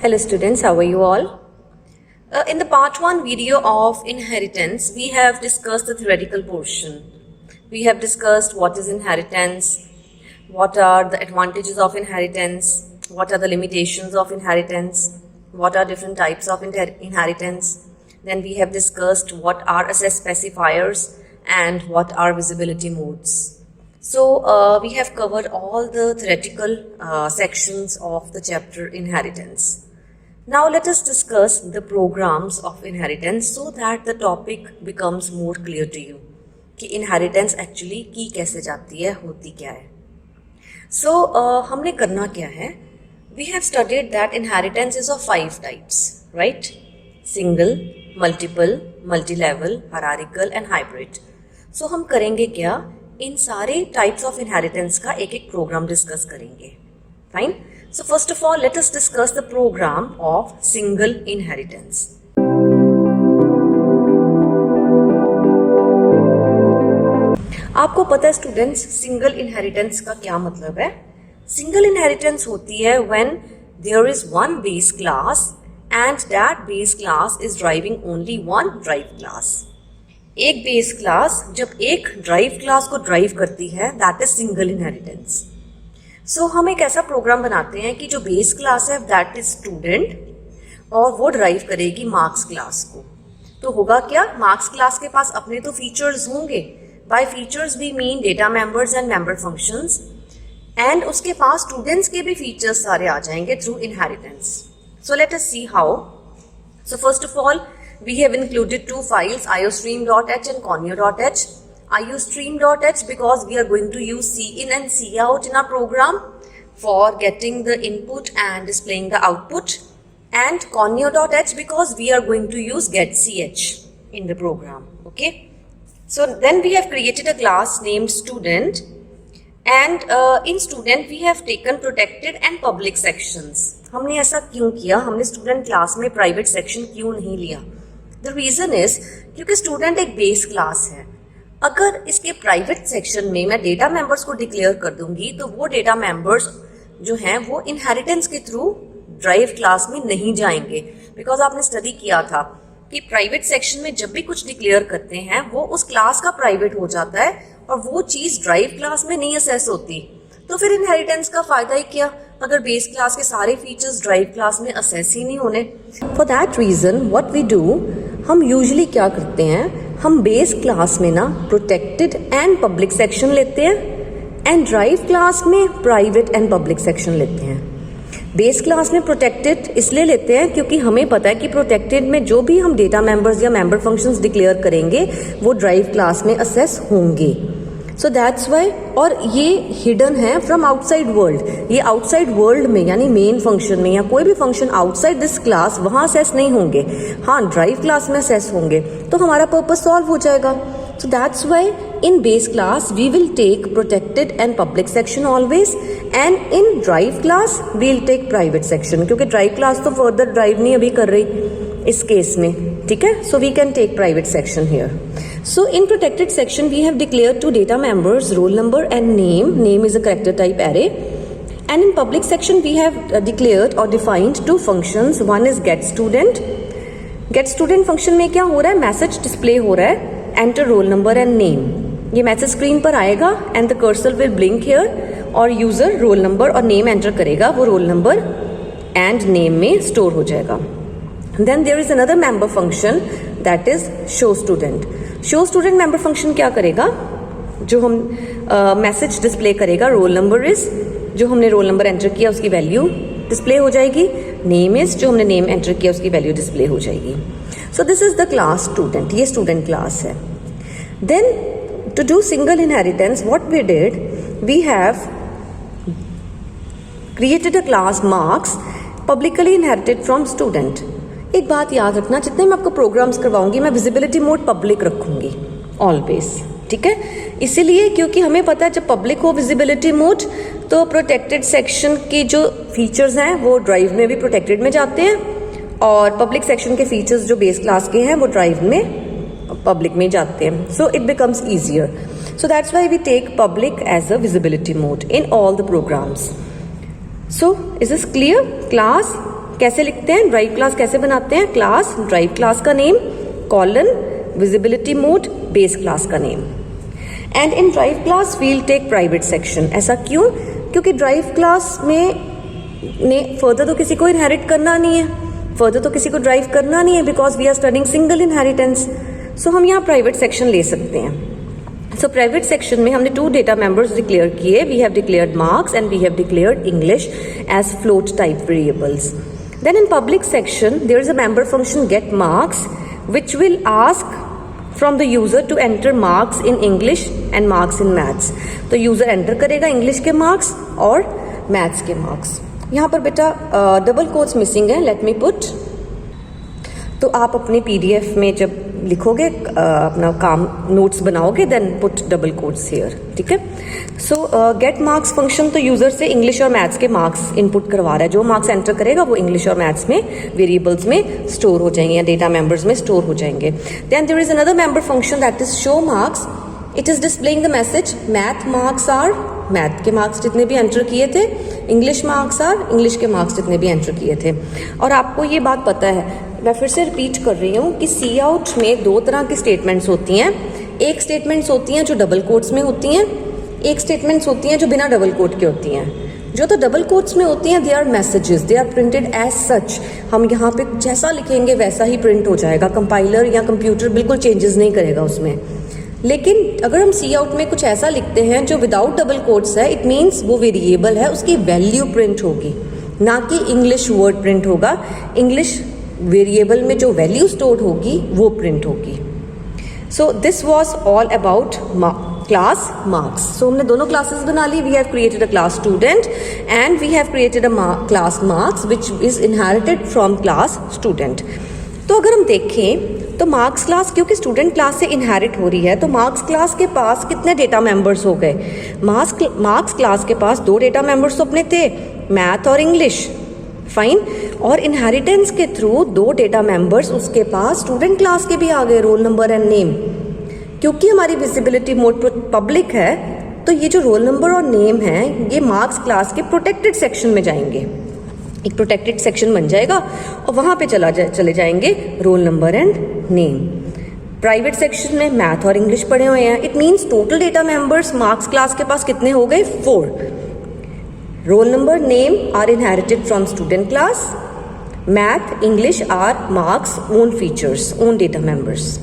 Hello students, how are you all? In the part 1 video of inheritance, we have discussed the theoretical portion. We have discussed what is inheritance, what are the advantages of inheritance, what are the limitations of inheritance, what are different types of inheritance. Then we have discussed what are assess specifiers and what are visibility modes. So we have covered all the theoretical sections of the chapter inheritance. Now let us discuss the programs of inheritance so that the topic becomes more clear to you कि inheritance actually की कैसे जाती है, होती क्या है. So हमने करना क्या है? We have studied that inheritance is of 5 types, right? Single, multiple, multi-level, hierarchical and hybrid. So हम करेंगे क्या? इन सारे types of inheritance का एक एक program discuss करेंगे. Fine? So first of all, let us discuss the program of single inheritance. आपको पता है स्टूडेंट्स सिंगल इनहेरिटेंस का क्या मतलब है? सिंगल इनहेरिटेंस होती है when there is one base class and that base class is driving only one drive class. एक बेस क्लास जब एक ड्राइव क्लास को ड्राइव करती है, that is single inheritance. So हम एक ऐसा प्रोग्राम बनाते हैं कि जो बेस क्लास है दैट इज स्टूडेंट और वो ड्राइव करेगी मार्क्स क्लास को. तो होगा क्या? मार्क्स क्लास के पास अपने तो फीचर्स होंगे. By features we mean data members and member functions, and उसके पास स्टूडेंट्स के भी फीचर्स सारे आ जाएंगे through inheritance. So let us see how. So first of all we have included 2 files, iostream.h and conio.h. iostream.h because we are going to use cin and cout in our program for getting the input and displaying the output, and conio.h because we are going to use getch in the program. Okay, so then we have created a class named student, and in student we have taken protected and public sections. हमने ऐसा क्यों किया? हमने student class में private section क्यों नहीं लिया? The reason is क्योंकि स्टूडेंट एक बेस क्लास है. अगर इसके प्राइवेट सेक्शन में मैं डेटा मेंबर्स को डिक्लेयर कर दूंगी तो वो डेटा मेंबर्स जो हैं वो इनहेरिटेंस के थ्रू ड्राइव क्लास में नहीं जाएंगे. बिकॉज आपने स्टडी किया था कि प्राइवेट सेक्शन में जब भी कुछ डिक्लेयर करते हैं वो उस क्लास का प्राइवेट हो जाता है और वो चीज ड्राइव क्लास में नहीं असेस होती. तो फिर इनहेरिटेंस का फायदा ही क्या अगर बेस क्लास के सारे फीचर्स ड्राइव क्लास में असेस ही नहीं होने. For that reason what we do, हम यूजुअली क्या करते हैं, हम बेस क्लास में ना प्रोटेक्टेड एंड पब्लिक सेक्शन लेते हैं एंड ड्राइव क्लास में प्राइवेट एंड पब्लिक सेक्शन लेते हैं. बेस क्लास में प्रोटेक्टेड इसलिए लेते हैं क्योंकि हमें पता है कि प्रोटेक्टेड में जो भी हम डेटा मेंबर्स या मेंबर फंक्शंस डिक्लेयर करेंगे वो ड्राइव क्लास में असेस होंगे. सो दैट्स वाई. और ये हिडन है फ्रॉम आउटसाइड वर्ल्ड. ये आउटसाइड वर्ल्ड में यानी मेन फंक्शन में या कोई भी फंक्शन आउटसाइड दिस क्लास वहां असेस नहीं होंगे. हाँ, ड्राइव क्लास में असेस होंगे तो हमारा पर्पस सॉल्व हो जाएगा. So that's why in base class we will take protected and public section always, and in drive class we will take private section. क्योंकि ड्राइव क्लास तो फर्दर ड्राइव नहीं अभी कर रही इस केस में. ठीक है, so we can take private section here. So in protected section we have declared 2 data members, roll number and name. Name is a character type array. And in public section we have declared or defined 2 functions. One is getStudent. getStudent function में क्या हो रहा है? Message display हो रहा है, enter roll number and name. ये message screen पर आएगा and the cursor will blink here और यूजर रोल नंबर और नेम एंटर करेगा, वो रोल नंबर एंड नेम में स्टोर हो जाएगा. Then there is another member function that is showStudent. Show student member function क्या करेगा? जो हम मैसेज डिस्प्ले करेगा, रोल नंबर इज, जो हमने रोल नंबर एंटर किया उसकी वैल्यू डिस्प्ले हो जाएगी. नेम इज, जो हमने नेम एंटर किया उसकी वैल्यू डिस्प्ले हो जाएगी. So this is the class student. ये स्टूडेंट क्लास है. Then to do single inheritance what we did, we have created a class marks publicly inherited from student. एक बात याद रखना, जितने मैं आपको प्रोग्राम्स करवाऊंगी मैं विजिबिलिटी मोड पब्लिक रखूंगी ऑलवेज. ठीक है, इसीलिए क्योंकि हमें पता है जब पब्लिक हो विजिबिलिटी मोड तो प्रोटेक्टेड सेक्शन की जो फीचर्स हैं वो ड्राइव में भी प्रोटेक्टेड में जाते हैं और पब्लिक सेक्शन के फीचर्स जो बेस क्लास के हैं वो ड्राइव में पब्लिक में जाते हैं. So it becomes easier. So that's why we take public as a visibility mode in all the programs. So is this clear? Class कैसे लिखते हैं, ड्राइव क्लास कैसे बनाते हैं, क्लास, ड्राइव क्लास का name, colon, visibility mode, base class का name. And in drive class will take private section. ऐसा क्यों? क्योंकि ड्राइव क्लास में ने फर्दर तो किसी को इनहेरिट करना नहीं है, फर्दर तो किसी को ड्राइव करना नहीं है, because we are studying single inheritance. So हम यहाँ प्राइवेट सेक्शन ले सकते हैं। सो प्राइवेट सेक्शन में हमने 2 डेटा मेंबर्स डिक्लेयर किए। We have declared marks and we have declared English as float type variables. Then in public section there is a member function get marks which will ask from the user to enter marks in English and marks in maths। तो user enter करेगा English के marks और maths के marks. यहाँ पर बेटा double quotes missing है, let me put. तो आप अपने PDF में जब लिखोगे अपना काम नोट्स बनाओगे, then put double quotes here, ठीक है। सो गेट मार्क्स फंक्शन तो यूजर से इंग्लिश और मैथ्स के मार्क्स इनपुट करवा रहा है। जो मार्क्स एंटर करेगा वो इंग्लिश और मैथ्स में वेरिएबल्स में स्टोर हो जाएंगे या डेटा मेंबर्स में स्टोर हो जाएंगे। Then there is another member function that is show marks. It is displaying the message math marks are, math के मार्क्स जितने भी एंटर किए थे, इंग्लिश मार्क्स आर, इंग्लिश के मार्क्स जितने भी एंटर किए थे। और आपको ये बात पता है, मैं फिर से रिपीट कर रही हूँ कि सी आउट में 2 तरह की स्टेटमेंट्स होती हैं। एक स्टेटमेंट्स होती हैं जो डबल कोट्स में होती हैं, एक स्टेटमेंट्स होती हैं जो बिना डबल कोट के होती हैं। जो तो डबल कोट्स में होती हैं, they are messages, they are printed as such. हम यहाँ पे जैसा लिखेंगे वैसा ही प्रिंट हो जाएगा, कंपाइलर या कंप्यूटर बिल्कुल चेंजेस नहीं करेगा उसमें। लेकिन अगर हम सी आउट में कुछ ऐसा लिखते हैं जो विदाउट डबल कोट्स है, इट मीन्स वो वेरिएबल है, उसकी वैल्यू प्रिंट होगी, ना कि इंग्लिश वर्ड प्रिंट होगा। इंग्लिश वेरिएबल में जो वैल्यू स्टोर होगी वो प्रिंट होगी। So this was all about class marks. So हमने दोनों क्लासेस बना ली। We have created a class student and we have created a class marks which is inherited from class student. तो अगर हम देखें तो मार्क्स क्लास क्योंकि स्टूडेंट क्लास से इनहेरिट हो रही है, तो मार्क्स क्लास के पास कितने डेटा मेंबर्स हो गए? मार्क्स क्लास के पास 2 डेटा मेंबर्स तो अपने थे, मैथ और इंग्लिश, फाइन। और इनहेरिटेंस के थ्रू 2 डेटा मेंबर्स उसके पास स्टूडेंट क्लास के भी आ गए, रोल नंबर एंड नेम। क्योंकि हमारी विजिबिलिटी मोड पब्लिक है, तो ये जो रोल नंबर और नेम है ये मार्क्स क्लास के प्रोटेक्टेड सेक्शन में जाएंगे। एक प्रोटेक्टेड सेक्शन बन जाएगा और वहां पे चले जाएंगे roll number and name. Private section में मैथ और इंग्लिश पढ़े हुए हैं। It means total data members marks class के पास कितने हो गए? 4। Roll number, name are inherited from student class. Math, English are marks own features, own data members.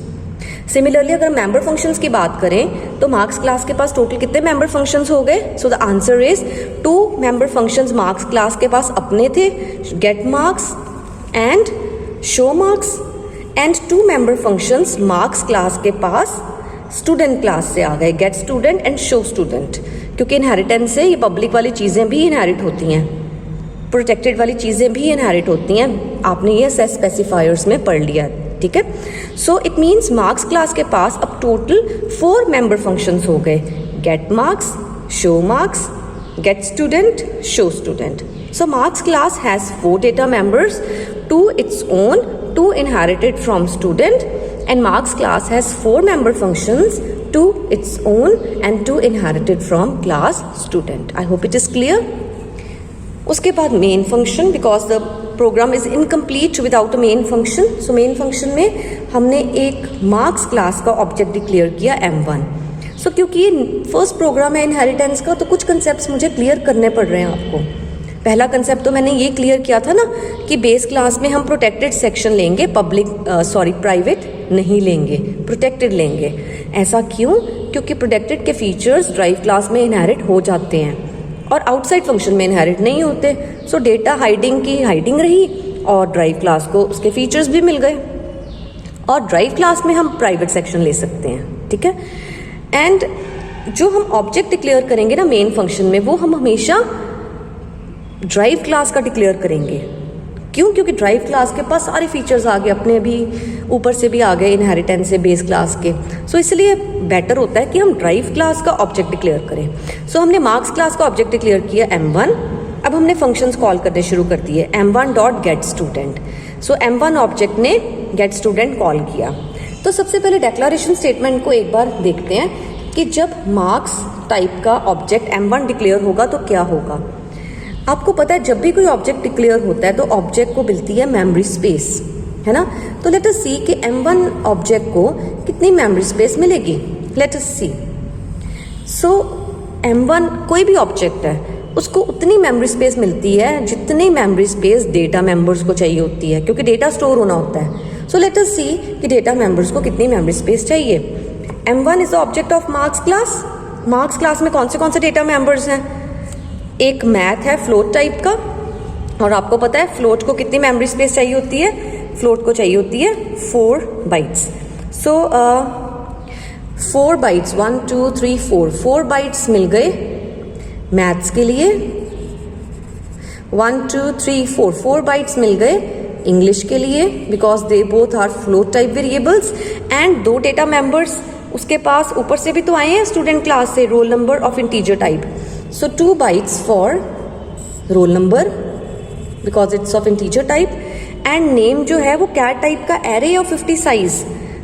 Similarly अगर मेंबर फंक्शंस की बात करें तो मार्क्स क्लास के पास टोटल कितने मेंबर फंक्शंस हो गए? So the answer is 2 member functions marks class के पास अपने थे, get marks and show marks, and 2 member functions marks class के पास स्टूडेंट क्लास से आ गए, get student and show student. क्योंकि इनहेरिटेंस से ये पब्लिक वाली चीज़ें भी इनहेरिट होती हैं, प्रोटेक्टेड वाली चीज़ें भी इनहेरिट होती हैं। आपने ये सेट स्पेसिफायर्स में पढ़ लिया, ठीक है। So it means marks class के पास अब टोटल 4 मेंबर फंक्शंस हो गए, get marks, show marks, get student, show student. So marks class has 4 data members, 2 its own, 2 inherited from student, and marks class has 4 member functions, 2 its own and 2 inherited from class student. I hope it is clear. उसके बाद main function, because the program is incomplete without a main function. So main function में हमने एक marks class का object declare किया M1। सो क्योंकि ये first programme है इनहेरिटेंस का, तो कुछ कंसेप्ट मुझे क्लियर करने पड़ रहे हैं आपको। पहला कंसेप्ट तो मैंने ये क्लियर किया था ना कि बेस क्लास में हम प्रोटेक्टेड सेक्शन लेंगे, प्राइवेट नहीं लेंगे, प्रोटेक्टेड लेंगे। ऐसा क्यों? क्योंकि प्रोटेक्टेड के फीचर्स ड्राइव क्लास में इनहेरिट हो जाते हैं और आउटसाइड फंक्शन में इनहेरिट नहीं होते। सो डेटा हाइडिंग की हाइडिंग रही और ड्राइव क्लास को उसके फीचर्स भी मिल गए, और ड्राइव क्लास में हम प्राइवेट सेक्शन ले सकते हैं, ठीक है। एंड जो हम ऑब्जेक्ट डिक्लेयर करेंगे ना मेन फंक्शन में, वो हम हमेशा ड्राइव क्लास का डिक्लेयर करेंगे। क्यों? क्योंकि ड्राइव क्लास के पास सारे फीचर्स आ गए, अपने भी ऊपर से भी आ गए इनहेरिटेंस से बेस क्लास के। सो इसलिए बेटर होता है कि हम ड्राइव क्लास का ऑब्जेक्ट डिक्लेयर करें। सो हमने मार्क्स क्लास का ऑब्जेक्ट डिक्लेयर किया M1। अब हमने फंक्शंस कॉल करने शुरू कर दिए, M1 डॉट गेट स्टूडेंट। सो M1 ऑब्जेक्ट ने गेट स्टूडेंट कॉल किया। तो सबसे पहले डेक्लारेशन स्टेटमेंट को एक बार देखते हैं कि जब मार्क्स टाइप का ऑब्जेक्ट M1 डिक्लेयर होगा तो क्या होगा। आपको पता है जब भी कोई ऑब्जेक्ट डिक्लेयर होता है तो ऑब्जेक्ट को मिलती है मेमोरी स्पेस, है ना। तो लेट अस सी कि m1 ऑब्जेक्ट को कितनी मेमोरी स्पेस मिलेगी। लेट अस सी। सो m1 कोई भी ऑब्जेक्ट है उसको उतनी मेमोरी स्पेस मिलती है जितनी मेमोरी स्पेस डेटा मेंबर्स को चाहिए होती है, क्योंकि डेटा स्टोर होना होता है। सो लेट अस सी कि डेटा मेंबर्स को कितनी मेमोरी स्पेस चाहिए। m1 is the object of marks class. Marks class में कौन से डेटा मेंबर्स हैं? एक मैथ है फ्लोट टाइप का, और आपको पता है फ्लोट को कितनी मेमोरी स्पेस चाहिए होती है? फ्लोट को चाहिए होती है 4 बाइट्स। सो 4 बाइट्स 1 2 3 4 बाइट्स मिल गए मैथ्स के लिए। 1 2 3 4 बाइट्स मिल गए इंग्लिश के लिए, because they both are float type variables. And 2 data members उसके पास ऊपर से भी तो आए हैं स्टूडेंट क्लास से, roll number of integer type. So 2 bytes for roll number because it's of integer type. And name जो है वो कैर टाइप का array of 50 size.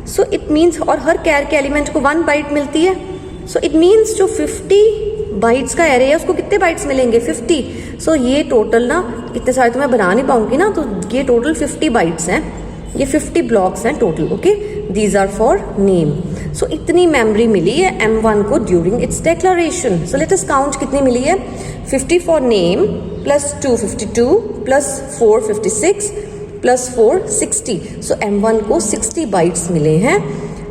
So it means, और हर कैर के एलिमेंट को 1 बाइट मिलती है। सो इट मीन्स जो 50 बाइट्स का एरे है उसको कितने बाइट्स मिलेंगे? 50। सो ये टोटल ना, इतने सारे तो मैं बना नहीं पाऊंगी ना, तो ये टोटल 50 बाइट्स हैं, ये 50 ब्लॉक्स हैं total. Okay, these are for name. So इतनी मेमोरी मिली है m1 को during its declaration. So let us count कितनी मिली है। 50 for name plus 2 52 plus 4 56 plus 4 60। So m1 को 60 बाइट्स मिले हैं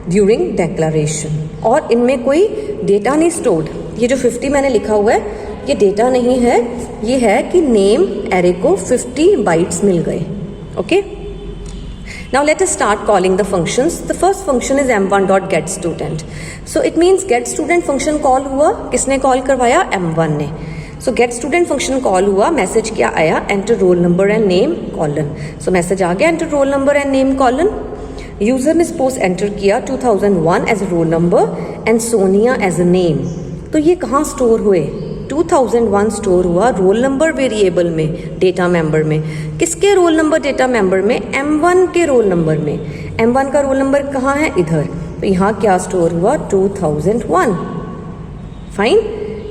ड्यूरिंग डिक्लेरेशन, और इनमें कोई डेटा नहीं स्टोर्ड। ये जो 50 मैंने लिखा हुआ है ये डेटा नहीं है, ये है कि नेम एरे को 50 बाइट्स मिल गए। Okay, now let us start calling the functions. The first function is m1.getStudent. So it means getStudent function call हुआ, किसने कॉल करवाया? m1 ने। So getStudent function कॉल हुआ, मैसेज क्या आया? enter roll number and name colon. So message आ गया enter roll number and name colon. User ने सपोज एंटर किया 2001 as roll number and Sonia as a name. तो ये कहाँ स्टोर हुए? 2001 स्टोर हुआ रोल नंबर वेरिएबल में, डेटा मेंबर में। किसके रोल नंबर डेटा मेंबर में? m1 के रोल नंबर में। m1 का रोल नंबर कहाँ है? इधर। तो यहाँ क्या स्टोर हुआ? 2001। फाइन।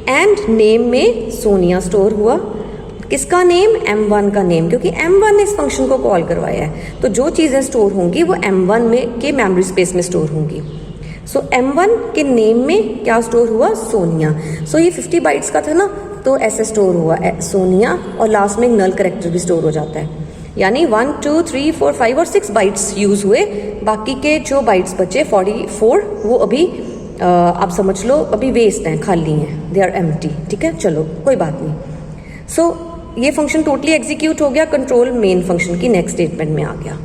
एंड नेम में सोनिया स्टोर हुआ। किसका नेम? m1 का नेम, क्योंकि m1 ने इस फंक्शन को कॉल करवाया है। तो जो चीज़ें स्टोर होंगी वो m1 में के मेमोरी स्पेस में स्टोर होंगी। सो m1 के नेम में क्या स्टोर हुआ? सोनिया। सो ये 50 बाइट्स का था ना, तो ऐसे स्टोर हुआ सोनिया, और लास्ट में एक नल करेक्टर भी स्टोर हो जाता है। यानी 1 2 3 4 5 और 6 बाइट्स यूज हुए, बाकी के जो बाइट्स बचे 44 वो अभी आप समझ लो अभी वेस्ट हैं, खाली हैं, दे आर एम्प्टी। ठीक है, चलो कोई बात नहीं। सो ये फंक्शन टोटली एग्जीक्यूट हो गया, कंट्रोल मेन फंक्शन की नेक्स्ट स्टेटमेंट में आ गया।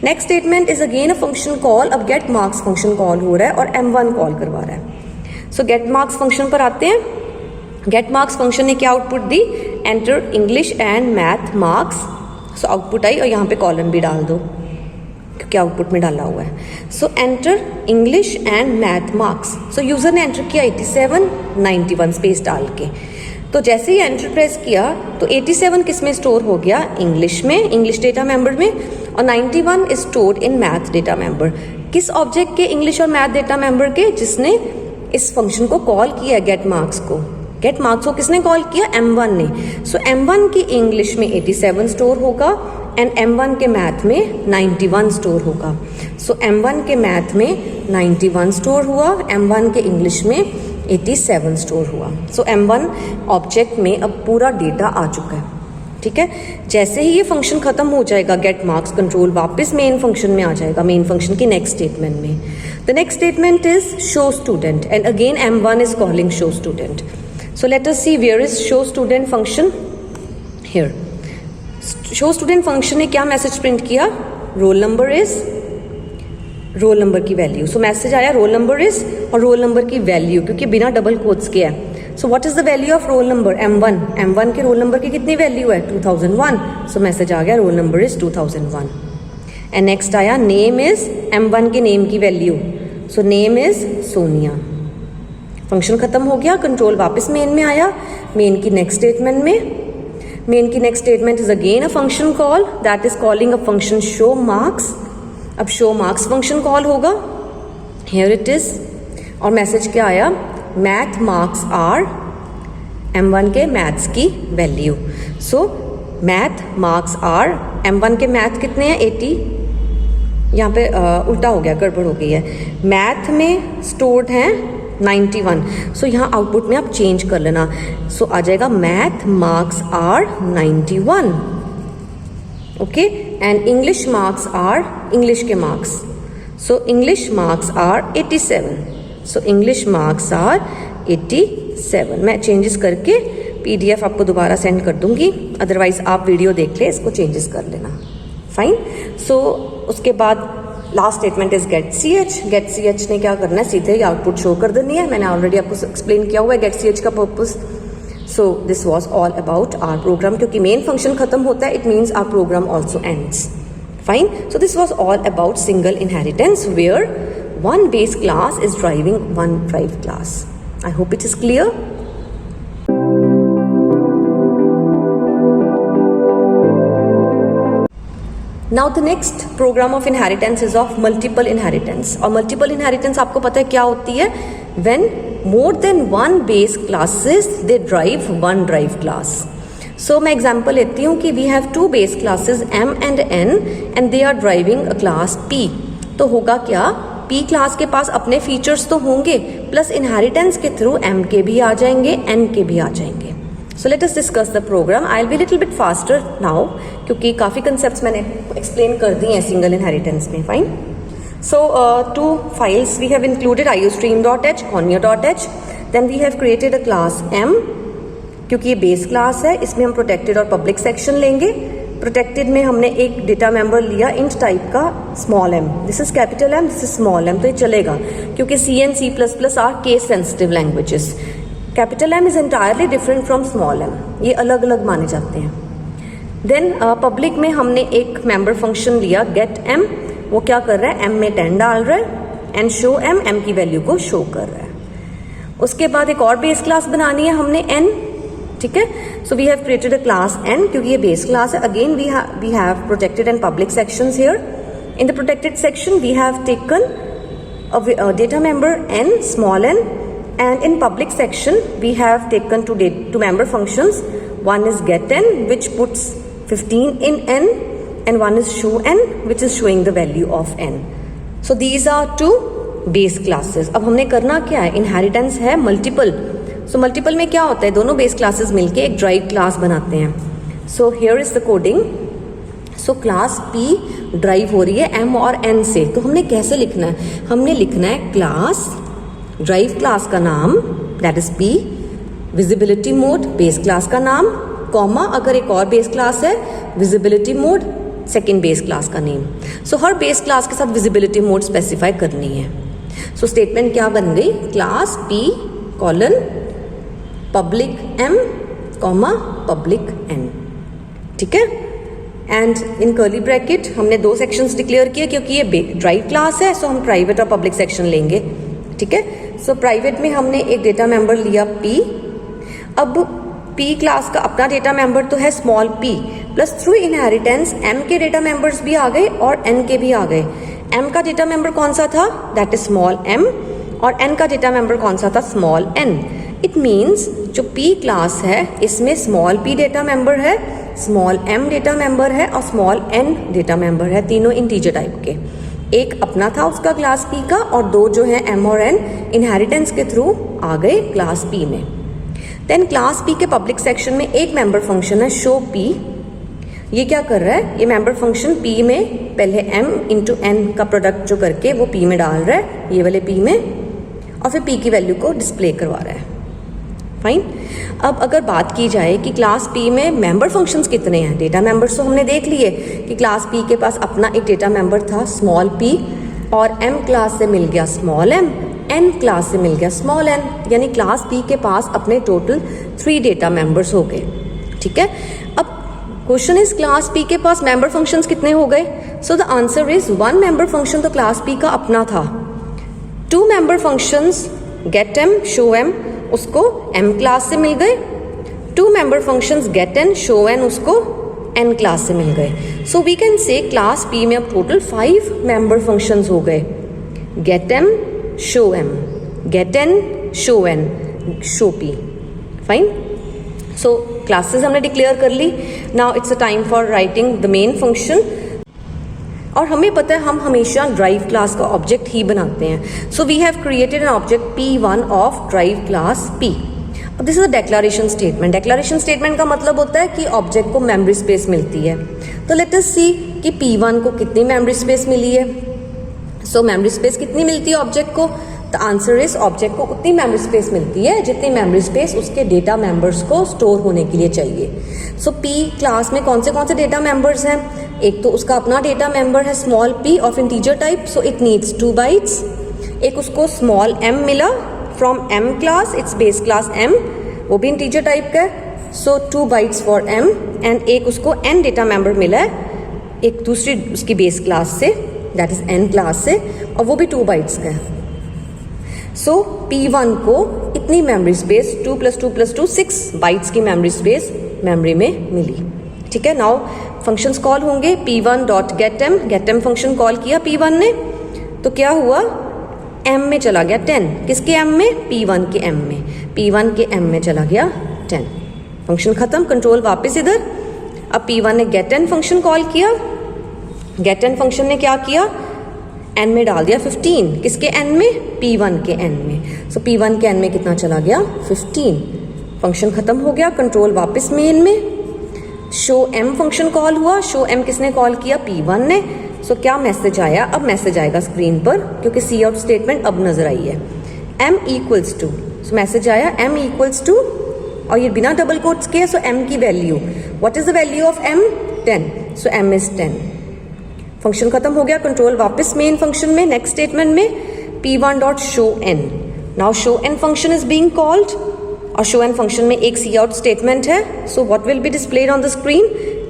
Next statement is again a function call. अब गेट मार्क्स फंक्शन कॉल हो रहा है और m1 कॉल करवा रहा है। सो गेट मार्क्स फंक्शन पर आते हैं। गेट मार्क्स फंक्शन ने क्या आउटपुट दी? Enter English and math marks. So output I, और यहाँ पे कॉलन भी डाल दो क्योंकि आउटपुट में डाला हुआ है। सो enter English and math marks. So user ने एंटर किया 87 91 स्पेस डाल के। तो जैसे ही एंटर प्रेस किया तो 87 किस में स्टोर हो गया? इंग्लिश में, इंग्लिश डेटा मेंबर में, और 91 is stored in math data member. किस ऑब्जेक्ट के? इंग्लिश और मैथ डेटा मेंबर के, जिसने इस फंक्शन को कॉल किया गेट मार्क्स को। गेट मार्क्स को किसने कॉल किया? m1 ने। सो m1 की इंग्लिश में 87 स्टोर होगा एंड m1 के मैथ में 91 स्टोर होगा। सो m1 के मैथ में 91 स्टोर हुआ, m1 के इंग्लिश में 87 स्टोर हुआ। सो m1 ऑब्जेक्ट में अब पूरा डेटा आ चुका है। ठीक है, जैसे ही ये फंक्शन खत्म हो जाएगा गेट मार्क्स कंट्रोल वापस मेन फंक्शन में आ जाएगा, मेन फंक्शन की नेक्स्ट स्टेटमेंट में। The next statement is show student and again m1 is calling show student. So let us see where is show student function. Here show student function ने क्या message print किया? Roll number is, roll number की value. So message आया roll number is और roll number की value, क्योंकि बिना double quotes के है। So what is the value of roll number? m1। m1 के रोल नंबर की कितनी वैल्यू है? 2001। सो मैसेज आ गया roll number is 2001। And next आया नेम इज, m1 के नेम की value. So name is Sonia. Function खत्म हो गया, कंट्रोल वापस मेन में आया, मेन की नेक्स्ट स्टेटमेंट में। मेन की next statement is again a function call that is calling a function show marks. अब शो मार्क्स फंक्शन कॉल होगा, हियर इट इज, और मैसेज क्या आया? मैथ मार्क्स आर M1 के मैथ्स की value. So math marks are, M1 के math कितने हैं 80, यहाँ पे उल्टा हो गया, गड़बड़ हो गई है, मैथ में स्टोर्ड हैं 91। सो यहाँ आउटपुट में आप चेंज कर लेना। सो आ जाएगा math marks are 91, okay, and English marks are, English के marks, so English marks are 87। So English marks are 87। मैं चेंजेस करके PDF आपको दोबारा सेंड कर दूंगी, अदरवाइज आप वीडियो देख ले, इसको चेंजेस कर लेना। फाइन। सो उसके बाद last statement is get CH। Get CH ने क्या करना है, सीधे ही आउटपुट शो कर देनी है। मैंने ऑलरेडी आपको एक्सप्लेन किया हुआ है गेट CH का purpose. So this was all about our program. क्योंकि मेन फंक्शन खत्म होता है, it means our program also ends. Fine. So this was all about single inheritance where one base class is driving one drive class. I hope it is clear. Now the next program of inheritance is of multiple inheritance. और multiple inheritance आपको पता है क्या होती है? When more than one base classes they drive one drive class. So मैं example लेती हूँ कि we have two base classes M and N and they are driving a class P. तो होगा क्या, P क्लास के पास अपने फीचर्स तो होंगे, प्लस इनहेरिटेंस के थ्रू M के भी आ जाएंगे, N के भी आ जाएंगे। So let us discuss the program. I will be little bit faster now, क्योंकि काफ़ी कंसेप्ट्स मैंने एक्सप्लेन कर दिए हैं सिंगल इनहेरिटेंस में। Fine. So 2 files we have included, iostream.h, conio.h। Then we have created a class M, क्योंकि ये base class है, इसमें हम प्रोटेक्टेड और पब्लिक सेक्शन लेंगे। प्रोटेक्टेड में हमने एक डेटा मेंबर लिया इंट टाइप का small m, this is capital M, this is small m, तो ये चलेगा क्योंकि C and C++ are case sensitive languages. Capital M is entirely different from small m, ये अलग अलग माने जाते हैं। देन पब्लिक में हमने एक मेंबर फंक्शन लिया गेट M, वो क्या कर रहा है, M में 10 डाल रहा है, एंड शो M की वैल्यू को शो कर रहा है। उसके बाद एक और बेस क्लास बनानी है हमने N, ठीक है। So we have created a class N, क्योंकि ये बेस क्लास है। Again we have protected and public sections here. In the protected section we have taken a data member N, small n, and in public section we have taken two member functions. One is get N, which puts 15 in N, and one is show N, which is showing the value of N. So these are two base classes. अब हमने करना क्या है, inheritance है multiple. So multiple में क्या होता है, दोनों बेस क्लासेस मिलके एक ड्राइव क्लास बनाते हैं। So here is the coding. So class P drive हो रही है M और N से, तो हमने कैसे लिखना है, हमने लिखना है क्लास, ड्राइव क्लास का नाम that is P, visibility mode base class का नाम, कॉमा अगर एक और बेस क्लास है visibility mode second base class का नेम। सो हर बेस क्लास के साथ विजिबिलिटी मोड स्पेसिफाई करनी है। सो स्टेटमेंट क्या बन गई, class P colon public M comma public N, ठीक है। एंड इन कर्ली ब्रैकेट हमने 2 सेक्शंस डिक्लेयर किए, क्योंकि ये ड्राइव क्लास है, सो हम प्राइवेट और पब्लिक सेक्शन लेंगे, ठीक है। सो प्राइवेट में हमने एक डेटा मेंबर लिया P। अब P क्लास का अपना डेटा मेंबर तो है small p, plus through inheritance M के डेटा मेंबर्स भी आ गए और N के भी आ गए। M का डेटा मेंबर कौन सा था, दैट इज स्मॉल m, और N का डेटा मेंबर कौन सा था, स्मॉल n। इट मीन्स जो P क्लास है इसमें स्मॉल p डेटा मेंबर है, स्मॉल m डेटा मेंबर है और स्मॉल n डेटा मेंबर है, तीनों इंटीजर टाइप के। एक अपना था उसका क्लास P का, और 2 जो है M और N इनहेरिटेंस के थ्रू आ गए क्लास P में। देन क्लास P के पब्लिक सेक्शन में एक मेंबर फंक्शन है शो P। ये क्या कर रहा है, ये मेंबर फंक्शन P में पहले M इंटू N का प्रोडक्ट जो करके वो P में डाल रहा है, ये वाले P में, और फिर P की वैल्यू को डिस्प्ले करवा रहा है। फाइन। अब अगर बात की जाए कि क्लास P में मेंबर फंक्शंस कितने हैं, डेटा मेंबर्स तो हमने देख लिए कि क्लास P के पास अपना एक डेटा मेंबर था स्मॉल p, और M क्लास से मिल गया स्मॉल m, N क्लास से मिल गया स्मॉल n, यानी क्लास P के पास अपने टोटल 3 डेटा मेंबर्स हो गए, ठीक है। अब क्वेश्चन इज क्लास P के पास मेंबर फंक्शंस कितने हो गए, so the answer is 1 member function तो क्लास P का अपना था, 2 member functions get M show M उसको M क्लास से मिल गए, 2 member functions get N show N उसको N क्लास से मिल गए। So we can say class P में अब टोटल 5 मेंबर फंक्शंस हो गए, get M show M, get N show N, show P। Fine. So classes हमने डिक्लेयर कर ली. Now it's a time for writing the main function. और हमें पता है हम हमेशा ड्राइव क्लास का ऑब्जेक्ट ही बनाते हैं. So we have created an object P1 of drive class P. अब this is a declaration statement. Declaration statement का मतलब होता है कि ऑब्जेक्ट को मेमोरी स्पेस मिलती है. तो लेट अस सी कि P1 को कितनी मेमोरी स्पेस मिली है. सो मेमोरी स्पेस कितनी मिलती है ऑब्जेक्ट को. द आंसर इज ऑब्जेक्ट को उतनी मेमोरी स्पेस मिलती है जितनी मेमोरी स्पेस उसके डेटा मेंबर्स को स्टोर होने के लिए चाहिए. सो P क्लास में कौन से डेटा मेंबर्स हैं. एक तो उसका अपना डेटा मेंबर है small p of integer type, so it needs 2 bytes. एक उसको स्मॉल m मिला from m class, it's base class m, वो भी इंटीजर टाइप का है, सो 2 बाइट्स फॉर m. एंड एक उसको n डेटा मेंबर मिला है एक दूसरी उसकी बेस क्लास से, दैट इज n क्लास से, और वो भी 2 बाइट्स का है. सो P1 को इतनी मेमोरी स्पेस 2 + 2 + 2 6 बाइट्स की मेमोरी स्पेस मेमोरी में मिली. ठीक है. नाउ फंक्शंस कॉल होंगे. P1.getM, getM फंक्शन कॉल किया P1 ने, तो क्या हुआ, m में चला गया 10. किसके m में. P1 के m में. P1 के m में चला गया 10. फंक्शन खत्म. कंट्रोल वापस इधर. अब P1 ने getN फंक्शन कॉल किया. getN फंक्शन ने क्या किया, n में डाल दिया 15. किसके n में. P1 के n में. सो P1 के n में कितना चला गया 15. फंक्शन खत्म हो गया. कंट्रोल वापस मेन में. शो m फंक्शन कॉल हुआ. शो m किसने कॉल किया, P1 ने. सो क्या मैसेज आया, अब मैसेज आएगा स्क्रीन पर क्योंकि सी आउट स्टेटमेंट अब नजर आई है. m equals to, so message आया m इक्वल्स टू, और ये बिना डबल कोट्स के, सो m की value, what is the value of m, 10. So m is 10. Function खत्म हो गया. कंट्रोल वापस मेन फंक्शन में. नेक्स्ट स्टेटमेंट में P1.showN. Now showN function is being called, और showN फंक्शन में एक सी आउट स्टेटमेंट है. So what will be displayed on the screen,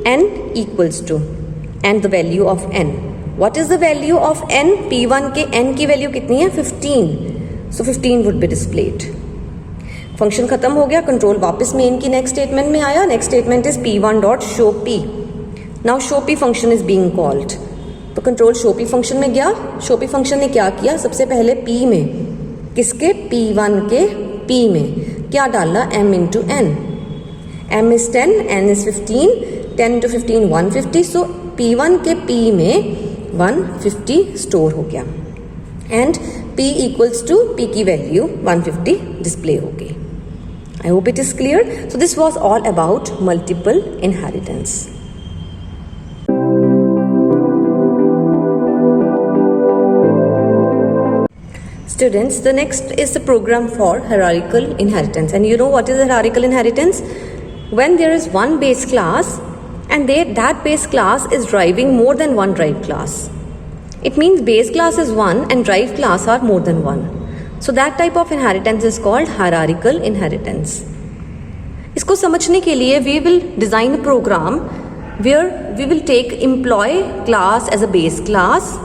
n equals to, and the value of n. What is the value of n. P1 के n की value कितनी है, 15. So 15 would be displayed. Function खत्म हो गया. Control वापस main की next statement में आया. Next statement is P1.showP. Now showP function is being called. तो कंट्रोल showP फंक्शन में गया. showP फंक्शन ने क्या किया, सबसे पहले P में, किसके, P1 के P में क्या डाला, m into n. m is 10, n is 15, 10 into 15 150. So P1 के P में 150 स्टोर हो गया. And P equals to P की वैल्यू 150 डिस्प्ले हो गई. I hope it is clear. So this was all about multiple inheritance. Students, the next is the program for hierarchical inheritance. And you know what is hierarchical inheritance? When there is one base class and that base class is driving more than one drive class. It means base class is one and drive class are more than one. So that type of inheritance is called hierarchical inheritance. इसको समझने के लिए we will design a program where we will take employee class as a base class.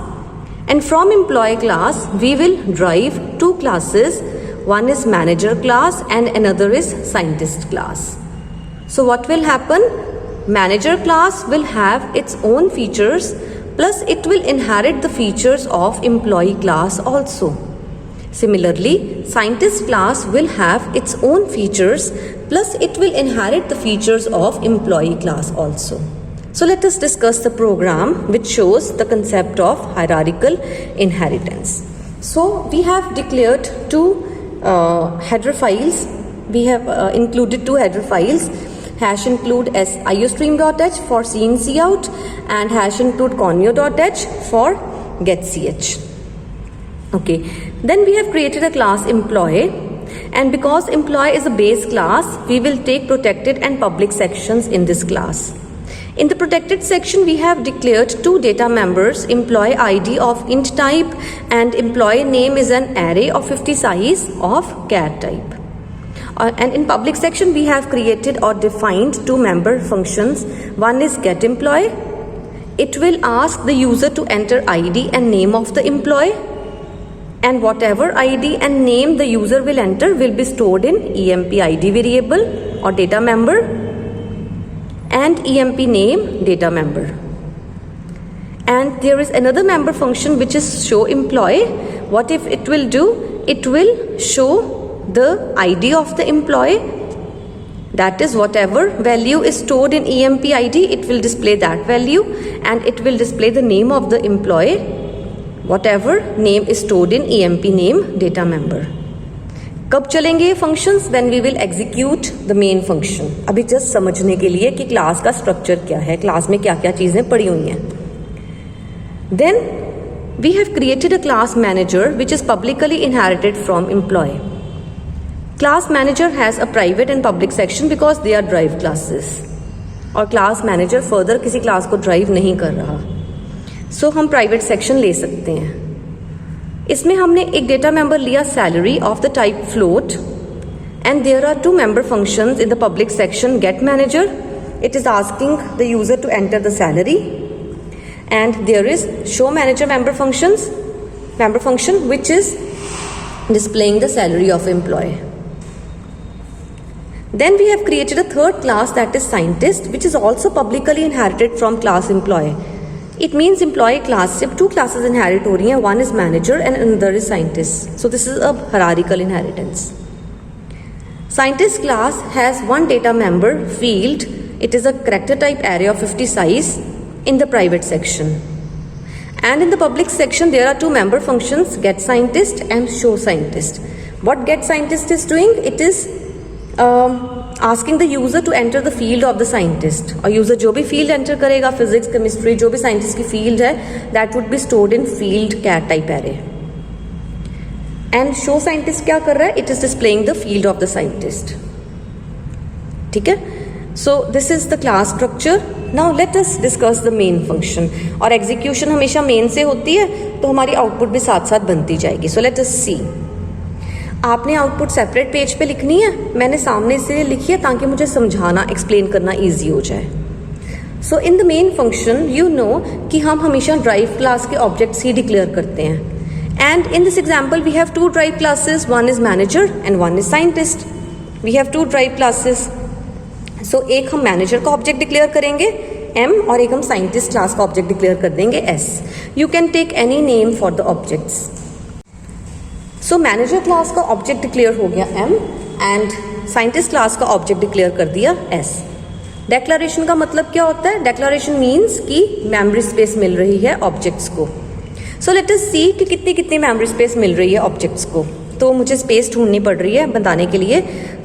And from employee class, we will drive 2 classes. One is manager class and another is scientist class. So what will happen? Manager class will have its own features, plus it will inherit the features of employee class also. Similarly, scientist class will have its own features, plus it will inherit the features of employee class also. So let us discuss the program which shows the concept of hierarchical inheritance. So we have declared 2 header files. We have included 2 header files. Hash include iostream.h for cout and hash include conio.h for getch. Okay. Then we have created a class employee. And because employee is a base class, we will take protected and public sections in this class. In the protected section, we have declared 2 data members, employee ID of int type and employee name is an array of 50 size of char type. And in public section, we have created or defined 2 member functions. One is getEmployee. It will ask the user to enter ID and name of the employee. And whatever ID and name the user will enter will be stored in EMP ID variable or data member and EMP name data member. And there is another member function which is showEmployee. What if it will do? It will show the ID of the employee That is, whatever value is stored in EMP ID, it will display that value and it will display the name of the employee, whatever name is stored in EMP name data member. कब चलेंगे ये functions? When we will execute the main function. अभी just समझने के लिए कि class का structure क्या है, क्लास में क्या क्या चीज़ें पड़ी हुई हैं. Then we have created a class manager which is publicly inherited from employee. Class manager has a private and public section because they are derived classes. और class manager further किसी class को drive नहीं कर रहा. So हम private section ले सकते हैं. इसमें हमने एक data member लिया salary of the type float and there are two member functions in the public section get manager. It is asking the user to enter the salary and there is show manager member function which is displaying the salary of employee. Then we have created a third class, that is scientist, which is also publicly inherited from class employee. It means employee class से two classes inherit हो रही हैं, one is manager and another is scientist. So this is a hierarchical inheritance. Scientist class has one data member field. It is a character type array of 50 size in the private section. And in the public section there are two member functions, get scientist and show scientist. What get scientist is doing? It is asking the user to enter the field of the scientist. और user जो भी field enter करेगा, physics, chemistry, जो भी scientist की field है, that would be stored in field cat type array. And show scientist क्या कर रहा है? It is displaying the field of the scientist. ठीक है? So this is the class structure. Now let us discuss the main function. और execution हमेशा main से होती है, तो हमारी output भी साथ साथ बनती जाएगी. So let us see. आपने आउटपुट सेपरेट पेज पे लिखनी है, मैंने सामने से लिखी है ताकि मुझे समझाना एक्सप्लेन करना इजी हो जाए. So in the main function you know कि हम हमेशा ड्राइव क्लास के ऑब्जेक्ट्स ही डिक्लेयर करते हैं. And in this example we have two drive classes, one is manager and one is scientist. We have two drive classes. So एक हम manager का ऑब्जेक्ट डिक्लेयर करेंगे M और एक हम साइंटिस्ट क्लास का ऑब्जेक्ट डिक्लेयर कर देंगे S. You can take any name for the objects. So manager class का ऑब्जेक्ट डिक्लेयर हो गया M एंड साइंटिस्ट क्लास का ऑब्जेक्ट डिक्लेयर कर दिया S. डेक्लरेशन का मतलब क्या होता है? डेक्लरेशन मीन्स कि मेमोरी स्पेस मिल रही है ऑब्जेक्ट्स को. सो लेट अस सी कि कितनी कितनी मेमोरी स्पेस मिल रही है ऑब्जेक्ट्स को. तो मुझे स्पेस ढूंढनी पड़ रही है बताने के लिए.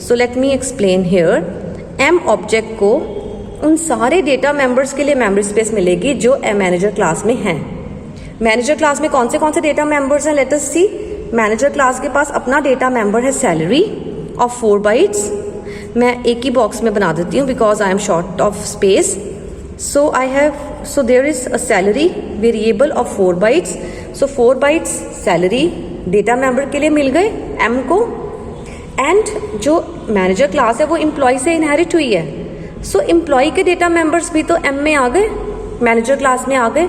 सो let me explain here. M object को उन सारे डेटा मेंबर्स के लिए मेमोरी स्पेस मिलेगी जो मैनेजर क्लास में हैं. मैनेजर क्लास में कौन से डेटा मेंबर्स हैं? Let us see. Manager class के पास अपना डेटा मेंबर है सैलरी ऑफ 4 बाइट्स. मैं एक ही बॉक्स में बना देती हूँ because I am short of space. So there is a salary variable of 4 bytes. So 4 bytes salary data member के लिए मिल गए M को. एंड जो मैनेजर क्लास है वो एम्प्लॉय से इनहेरिट हुई है. सो एम्प्लॉय के डेटा मेंबर्स भी तो M में आ गए, मैनेजर क्लास में आ गए.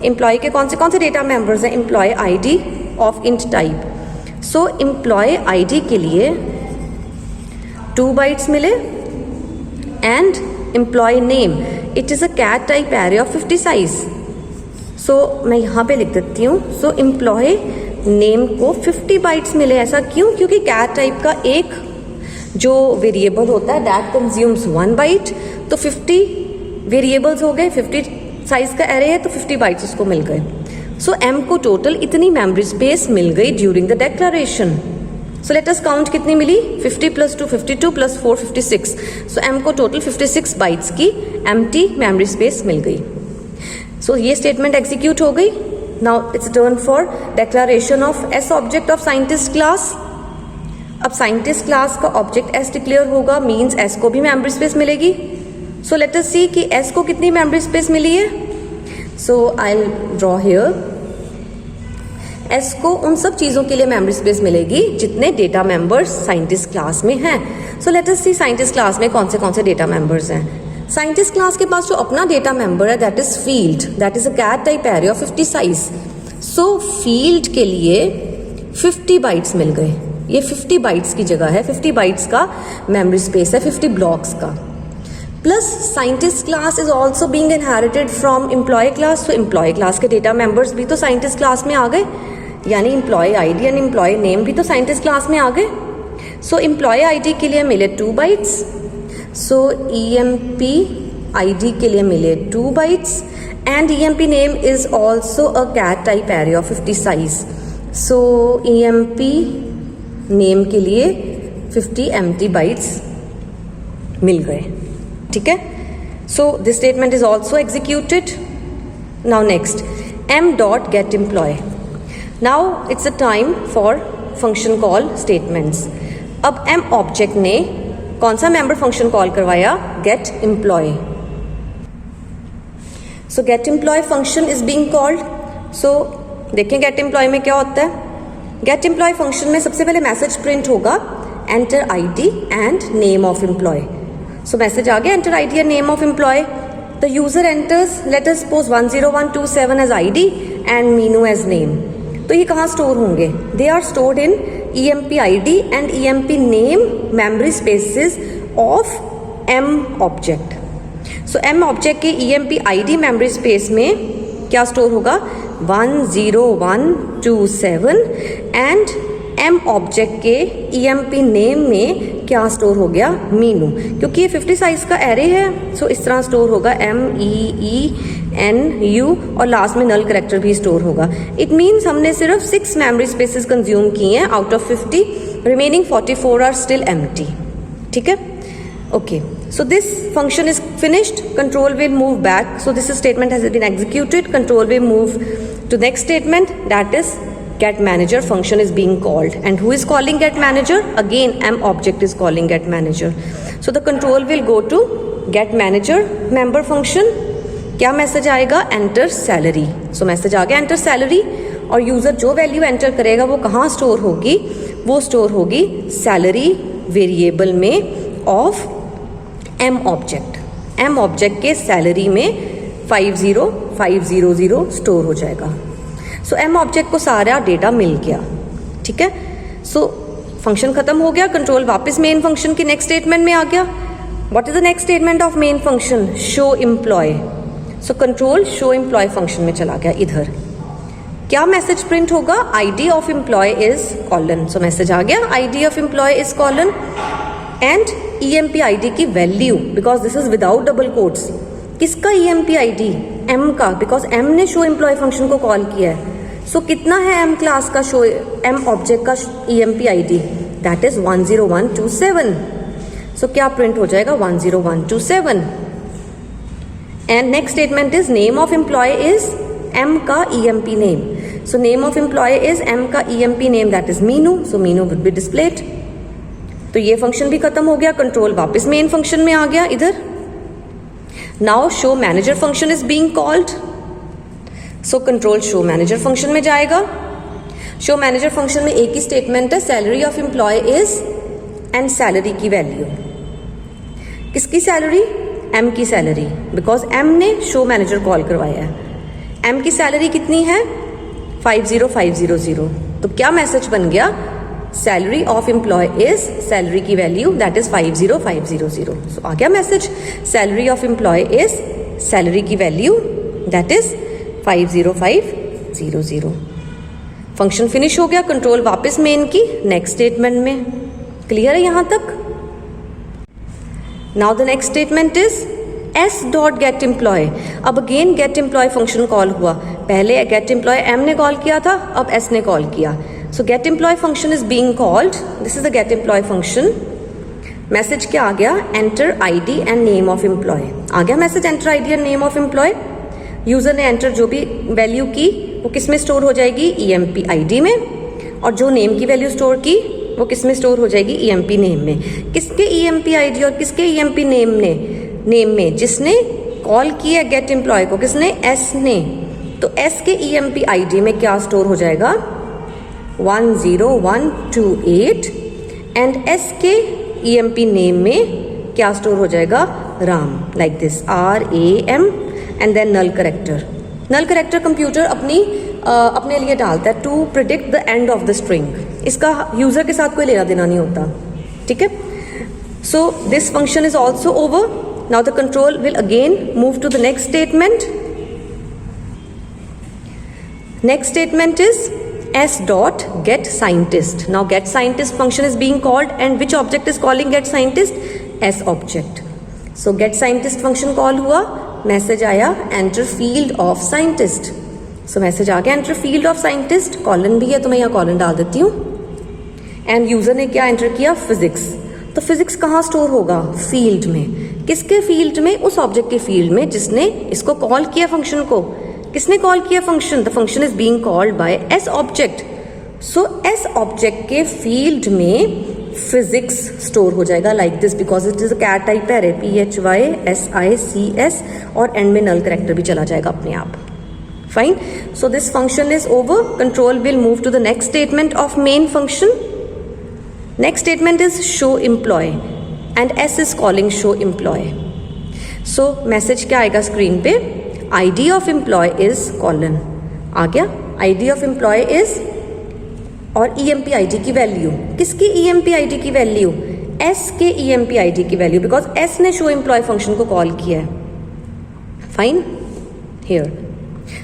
एम्प्लॉय के कौन से डेटा मेंबर्स हैं? Employee ID of int type. So employee ID के लिए 2 बाइट्स मिले and employee name it is a cat type array of 50 size. So मैं यहाँ पे लिख देती हूँ. सो एम्प्लॉय नेम को 50 बाइट्स मिले. ऐसा क्यों? क्योंकि कैट टाइप का एक जो वेरिएबल होता है दैट कंज्यूम्स 1 बाइट. तो 50 वेरिएबल्स हो गए, 50 साइज का एरे है तो 50 बाइट्स उसको मिल गए. सो M को टोटल इतनी मेमोरी स्पेस मिल गई during the declaration. So let us count कितनी मिली? 50 + 2 52 + 4 56. सो M को टोटल 56 बाइट्स की एम्प्टी मेमोरी स्पेस मिल गई. सो ये स्टेटमेंट एग्जीक्यूट हो गई. Now it's turn for declaration of S object of scientist class. अब साइंटिस्ट क्लास का ऑब्जेक्ट S डिक्लेयर होगा, मीन्स S को भी मेमोरी स्पेस मिलेगी. सो लेट अस सी कि S को कितनी मेमोरी स्पेस मिली है. So I will draw here. S को उन सब चीज़ों के लिए मेमोरी स्पेस मिलेगी जितने डेटा मेंबर्स साइंटिस्ट क्लास में हैं. So let us see scientist class में कौन से डेटा मेंबर्स हैं. साइंटिस्ट क्लास के पास जो अपना डेटा मेंबर है that is field, that is a cat type array of 50 size. So field के लिए 50 बाइट्स मिल गए. ये 50 बाइट्स की जगह है, 50 बाइट्स का मेमोरी स्पेस है 50 ब्लॉक्स का. Plus scientist class is also being inherited from employee class. So employee class के डेटा मेंबर्स भी तो साइंटिस्ट क्लास में आ गए, यानी employee ID and employee name भी तो साइंटिस्ट क्लास में आ गए. सो एम्प्लॉय ID के लिए मिले 2 बाइट्स, सो emp id के लिए मिले 2 bytes and emp name is also a cat type array of 50 size. So emp name के लिए 50 empty bytes मिल गए. ठीक है. So this statement is also executed. Now next, m dot get employee. Now it's a time for function call statements. अब m object ने कौन सा member function call करवाया? get employee. So get employee function is being called. So देखें get employee में क्या होता है. get employee function में सबसे पहले मैसेज प्रिंट होगा enter id and name of employee. So message आ गया enter id and name of employee. The user enters, let us suppose 10127 as id and Meenu as name. तो ये कहाँ store होंगे? They are stored in emp id and emp name memory spaces of m object. So m object के emp id memory space में क्या store होगा? 10127 and m object के emp name में क्या स्टोर हो गया? मीनू. क्योंकि ये 50 साइज का एरे है, सो इस तरह स्टोर होगा MEENU और लास्ट में नल करेक्टर भी स्टोर होगा. इट मीन्स हमने सिर्फ 6 मेमोरी स्पेसेस कंज्यूम किए हैं out of 50. Remaining 44 are still empty. ठीक है. Okay, so this function is finished. Control will move back. So this statement has been executed. Control will move to next statement, that is get manager function is being called. And who is calling get manager? Again m object is calling get manager. So the control will go to get manager member function. क्या message आएगा? enter salary. So message आ गया enter salary और user जो value enter करेगा वो कहाँ store होगी? वो स्टोर होगी सैलरी वेरिएबल में of m object. m object के सैलरी में 50500 स्टोर हो जाएगा. सो m ऑब्जेक्ट को सारा डेटा मिल गया. ठीक है. सो फंक्शन खत्म हो गया. कंट्रोल वापस मेन फंक्शन की नेक्स्ट स्टेटमेंट में आ गया. What is the next statement of main function? Show employee. So control show employee function में चला गया. इधर क्या मैसेज प्रिंट होगा? id of employ is colon. So message आ गया id of employ is colon and emp id की value, because this is without double quotes. किसका emp id? m का, बिकॉज m ने शो एम्प्लॉय फंक्शन को call किया है. सो कितना है m क्लास का शो m ऑब्जेक्ट का emp id? That is 10127. सो क्या प्रिंट हो जाएगा? 10127. And next statement is name of employ is m का emp name. So name of employ is m का emp name, that is Meenu. So Meenu will be displayed. तो ये function भी खत्म हो गया. कंट्रोल वापस मेन फंक्शन में आ गया. इधर now show manager function is being called. So control show manager function में जाएगा. शो मैनेजर फंक्शन में एक ही स्टेटमेंट है, salary of employ is and salary की वैल्यू. किसकी सैलरी? m की सैलरी, बिकॉज m ने शो मैनेजर कॉल करवाया है. m की सैलरी कितनी है? 50500. तो क्या मैसेज बन गया? Salary of employ is salary की वैल्यू, दैट इज 50500. सो आ गया message salary of employ is salary की value, that is 50500. Function finish हो गया. कंट्रोल वापस मेन की नेक्स्ट स्टेटमेंट में. क्लियर है यहां तक? Now the next statement is s dot get employee. अब again get employee function call हुआ. पहले गेट एम्प्लॉय m ने कॉल किया था, अब s ने कॉल किया. So get employee function is being called. This is the get employee function. Message क्या आ गया? enter id and name of employee. आ गया message enter id and name of employee. User ने एंटर जो भी value की वो किस में स्टोर हो जाएगी? emp id में. और जो नेम की वैल्यू स्टोर की वो किस में स्टोर हो जाएगी? emp नेम में. किसके emp id और किसके emp नेम में? जिसने कॉल किया गेट एम्प्लॉय को. किसने? s ने. तो s के emp id में क्या स्टोर हो जाएगा? 10128 एंड s के emp नेम में क्या स्टोर हो जाएगा? Ram. Like this RAM and then null character. Null character computer अपने लिए डालता है to predict the end of the string. इसका यूजर के साथ कोई लेना देना नहीं होता. ठीक है. So this function is also over. Now the control will again move to the next statement. Next statement is s dot get scientist. Now get scientist function is being called and which object is calling get scientist? S object. So get scientist function call हुआ, message आया enter field of scientist. So message आ गया enter field of scientist, colon भी है तो मैं यहाँ colon डाल देती हूँ. एंड यूजर ने क्या एंटर किया, फिजिक्स. तो फिजिक्स कहाँ स्टोर होगा, फील्ड में. किसके फील्ड में, उस ऑब्जेक्ट के फील्ड में जिसने इसको कॉल किया फंक्शन को. किसने कॉल किया function, the function is being called by S object. So S object के फील्ड में फिजिक्स स्टोर हो जाएगा like this, because it is a cat type array, PHYSICS, और एंड में नल करेक्टर भी चला जाएगा अपने आप. Fine. So this function is over. Control will move to the next statement of main function. Next statement is show employ and S is calling show employee. So message क्या आएगा screen पे, ID of employ is colon. आ गया, ID of employ is, और EMP ID की value, किसकी EMP ID की value, S के EMP ID की वैल्यू, बिकॉज S ने शो एम्प्लॉय फंक्शन को कॉल किया है. फाइन. हियर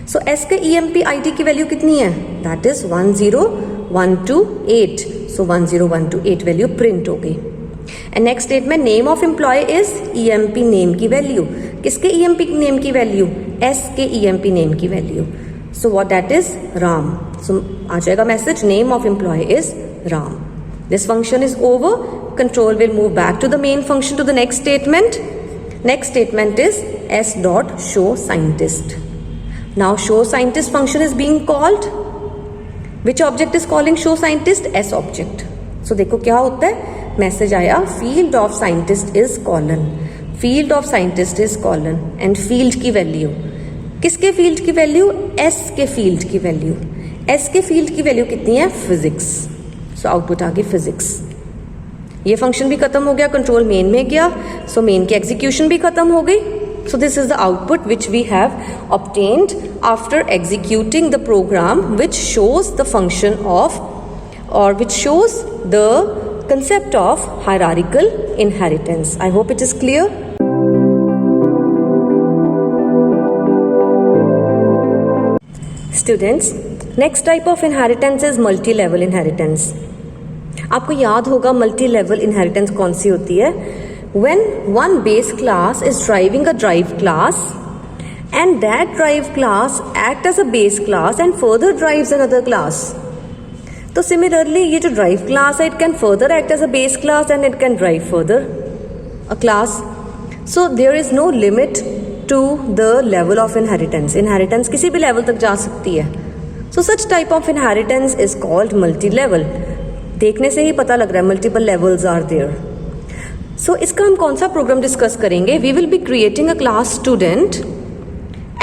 सो S के EMP ID की वैल्यू कितनी है, that is 10128. So 10128 value print हो गई. And next statement, name of employ is EMP name की वैल्यू. किसके EMP नेम की वैल्यू, S के EMP नेम की value. So what that is, Ram. So आ जाएगा message, name of employ is Ram. This function is over. Control will move back to the main function, to the next statement. Next statement is S dot show scientist. Now show scientist function is being called. Which object is calling show scientist, S object. So देखो क्या होता है, message आया field of scientist is colon. Field of scientist is colon and field की value, किसके field की value, S के field की वैल्यू. S के फील्ड की वैल्यू कितनी है, फिजिक्स. सो आउटपुट आ गई फिजिक्स. ये फंक्शन भी खत्म हो गया, कंट्रोल मेन में गया. सो मेन की एग्जीक्यूशन भी खत्म हो गई. So this is the output which we have obtained after executing the program which shows the function of, or which shows the concept of hierarchical inheritance. I hope it is clear. Students, next type of inheritance is multi-level inheritance. आपको याद होगा multi-level inheritance कौन सी होती है, when one base class is driving a drive class and that drive class act as a base class and further drives another class. तो similarly ये जो drive class है, it can further act as a base class and it can drive further a class. So there is no limit to the level of inheritance. Inheritance किसी भी level तक जा सकती है. So such type of inheritance is called multi-level. देखने से ही पता लग रहा है multiple levels are there. सो इसका हम कौन सा प्रोग्राम डिस्कस करेंगे, we will be creating a class student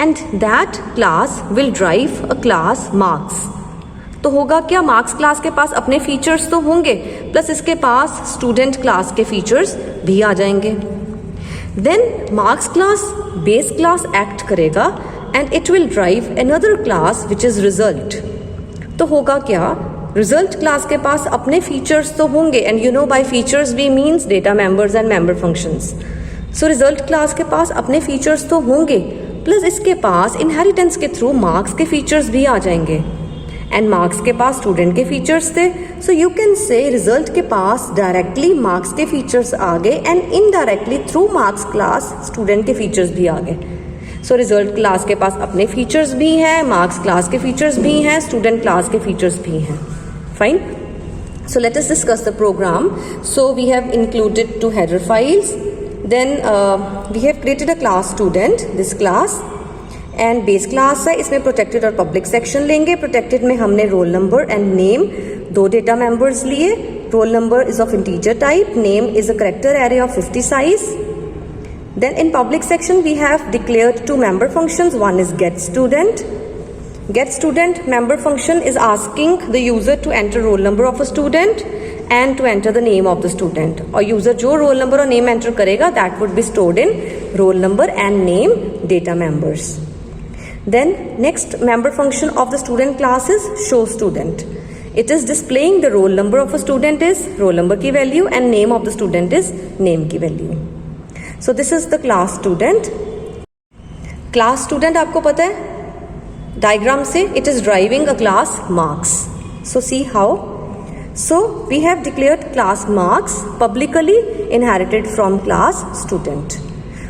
and that class will drive a class marks. तो होगा क्या, मार्क्स क्लास के पास अपने फीचर्स तो होंगे, प्लस इसके पास स्टूडेंट क्लास के फीचर्स भी आ जाएंगे. Then marks class base class act करेगा and it will drive another class which is result. तो होगा क्या, रिजल्ट क्लास के पास अपने फीचर्स तो होंगे, and you know by features we means data members and member functions. So result class के पास अपने फीचर्स तो होंगे, प्लस इसके पास इनहेरिटेंस के थ्रू मार्क्स के फीचर्स भी आ जाएंगे, एंड मार्क्स के पास स्टूडेंट के फीचर्स थे. So you can say result के पास डायरेक्टली मार्क्स के फीचर्स आ गए and indirectly through marks class student के फीचर्स भी आ गए. सो रिजल्ट क्लास के पास अपने फीचर्स भी हैं, मार्क्स क्लास के फीचर्स भी हैं, स्टूडेंट क्लास के फीचर्स भी हैं. Fine. So let us discuss the program. So we have included 2 header files. Then we have created a class student, this class, and base class है, इसमें protected और public section लेंगे. Protected में हमने roll number and name 2 data members लिए. Roll number is of integer type, name is a character array of 50 size. Then in public section we have declared 2 member functions. One is get student. Get student member function is asking the user to enter roll number of a student and to enter the name of the student. और user जो roll number और name enter करेगा that would be stored in roll number and name data members. Then next member function of the student class is show student. It is displaying the roll number of a student is roll number की value and name of the student is name की value. So this is the class student. Class student आपको पता है diagram से, it is driving a class marks. So see how. So we have declared class marks publicly inherited from class student.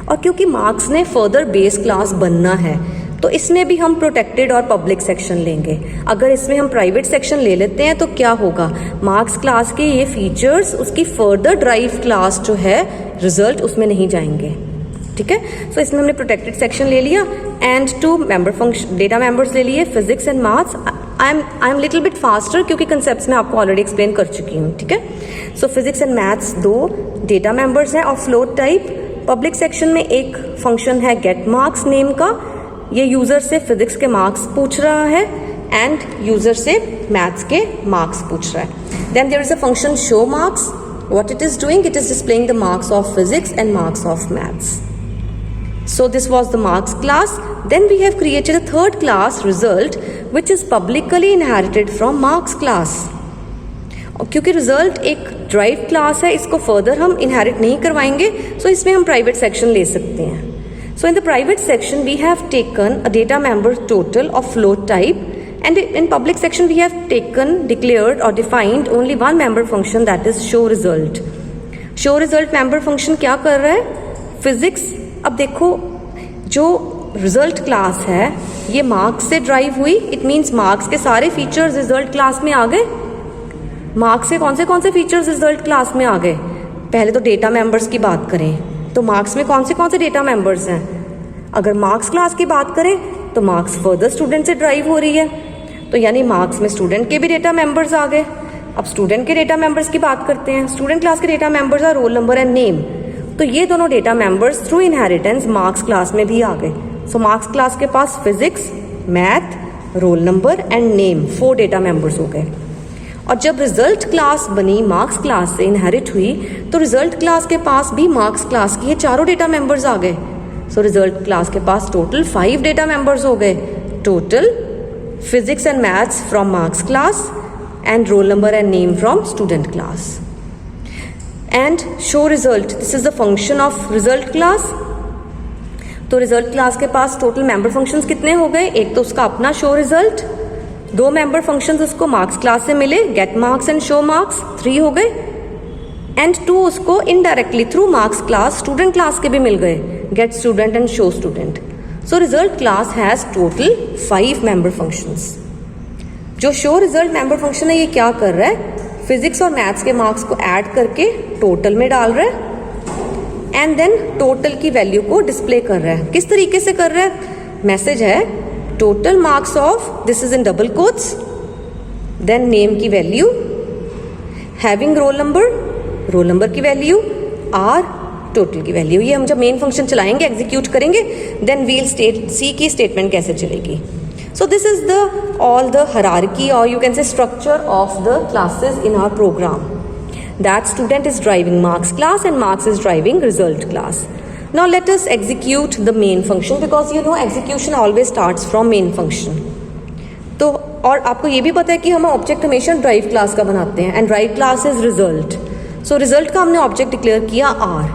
और क्योंकि marks ने further base class बनना है तो इसमें भी हम प्रोटेक्टेड और पब्लिक सेक्शन लेंगे. अगर इसमें हम प्राइवेट सेक्शन ले लेते हैं तो क्या होगा, मार्क्स क्लास के ये फीचर्स उसकी फर्दर ड्राइव क्लास जो है रिजल्ट उसमें नहीं जाएंगे. ठीक है, सो इसमें हमने प्रोटेक्टेड सेक्शन ले लिया and 2 member function data members ले लिए, physics and maths. I am little bit faster क्योंकि कंसेप्ट्स मैं आपको ऑलरेडी एक्सप्लेन कर चुकी हूँ. ठीक है, सो physics and maths 2 data members हैं और फ्लोट टाइप. पब्लिक सेक्शन में एक फंक्शन है गेट मार्क्स नेम का, ये यूजर से फिजिक्स के मार्क्स पूछ रहा है एंड यूजर से मैथ्स के मार्क्स पूछ रहा है. Then there is a function show marks. What it is doing, it is displaying the marks of physics and marks of maths. So this was the marks class. Then we have created a third class result which is publicly inherited from marks class. और क्योंकि result एक drive class है, इसको further हम inherit नहीं करवाएंगे, so इसमें हम प्राइवेट सेक्शन ले सकते हैं. So in the private section we have taken a data member total of float type, and in public section we have taken, declared or defined only one member function, that is show result. Show result member function क्या कर रहा है, physics. अब देखो जो result class है ये marks से ड्राइव हुई, इट मीन्स मार्क्स के सारे फीचर्स रिजल्ट क्लास में आ गए. मार्क्स के कौन से फीचर्स रिजल्ट क्लास में आ गए. पहले तो डेटा मेंबर्स की बात करें तो मार्क्स में कौन से डेटा मेंबर्स हैं. अगर मार्क्स क्लास की बात करें तो मार्क्स फर्दर स्टूडेंट से ड्राइव हो रही है, तो यानी मार्क्स में स्टूडेंट के भी डेटा मेंबर्स आ गए. अब स्टूडेंट के डेटा मेंबर्स की बात करते हैं. स्टूडेंट क्लास के data members are roll number and name. तो ये दोनों data members through inheritance marks class में भी आ गए. सो मार्क्स क्लास के पास physics, math, roll number and name 4 data members हो गए. और जब रिजल्ट क्लास बनी मार्क्स क्लास से इनहेरिट हुई तो रिजल्ट क्लास के पास भी मार्क्स क्लास की ये 4 डेटा मेंबर्स आ गए. सो रिजल्ट क्लास के पास टोटल 5 डेटा मेंबर्स हो गए. Total physics and maths from marks class and role number and name from student class. And show result, this is the function of result class. तो result class के पास total member functions कितने हो गए, एक तो उसका अपना show result, 2 member functions उसको marks class से मिले, get marks and show marks 3 हो गए, and 2 उसको indirectly through marks class student class के भी मिल गए, get student and show student. So result class has total 5 member functions. जो show result member function है ये क्या कर रहा है, फिजिक्स और मैथ्स के मार्क्स को ऐड करके टोटल में डाल रहा है एंड देन टोटल की वैल्यू को डिस्प्ले कर रहा है. किस तरीके से कर रहा है, मैसेज है total marks of, this is in double quotes, then name की वैल्यू, हैविंग रोल नंबर की वैल्यू, आर टोटल की वैल्यू. ये हम जब मेन फंक्शन चलाएंगे एग्जीक्यूट करेंगे देन वील सी की स्टेटमेंट कैसे चलेगी. So this is all the hierarchy or you can say structure of the classes in our program. That student is driving marks class and marks is driving result class. Now let us execute the main function because you know execution always starts from main function. तो और आपको ये भी पता है कि हम object हमेशा ड्राइव क्लास का बनाते हैं and drive class is result. So result का हमने ऑब्जेक्ट डिक्लेयर किया R.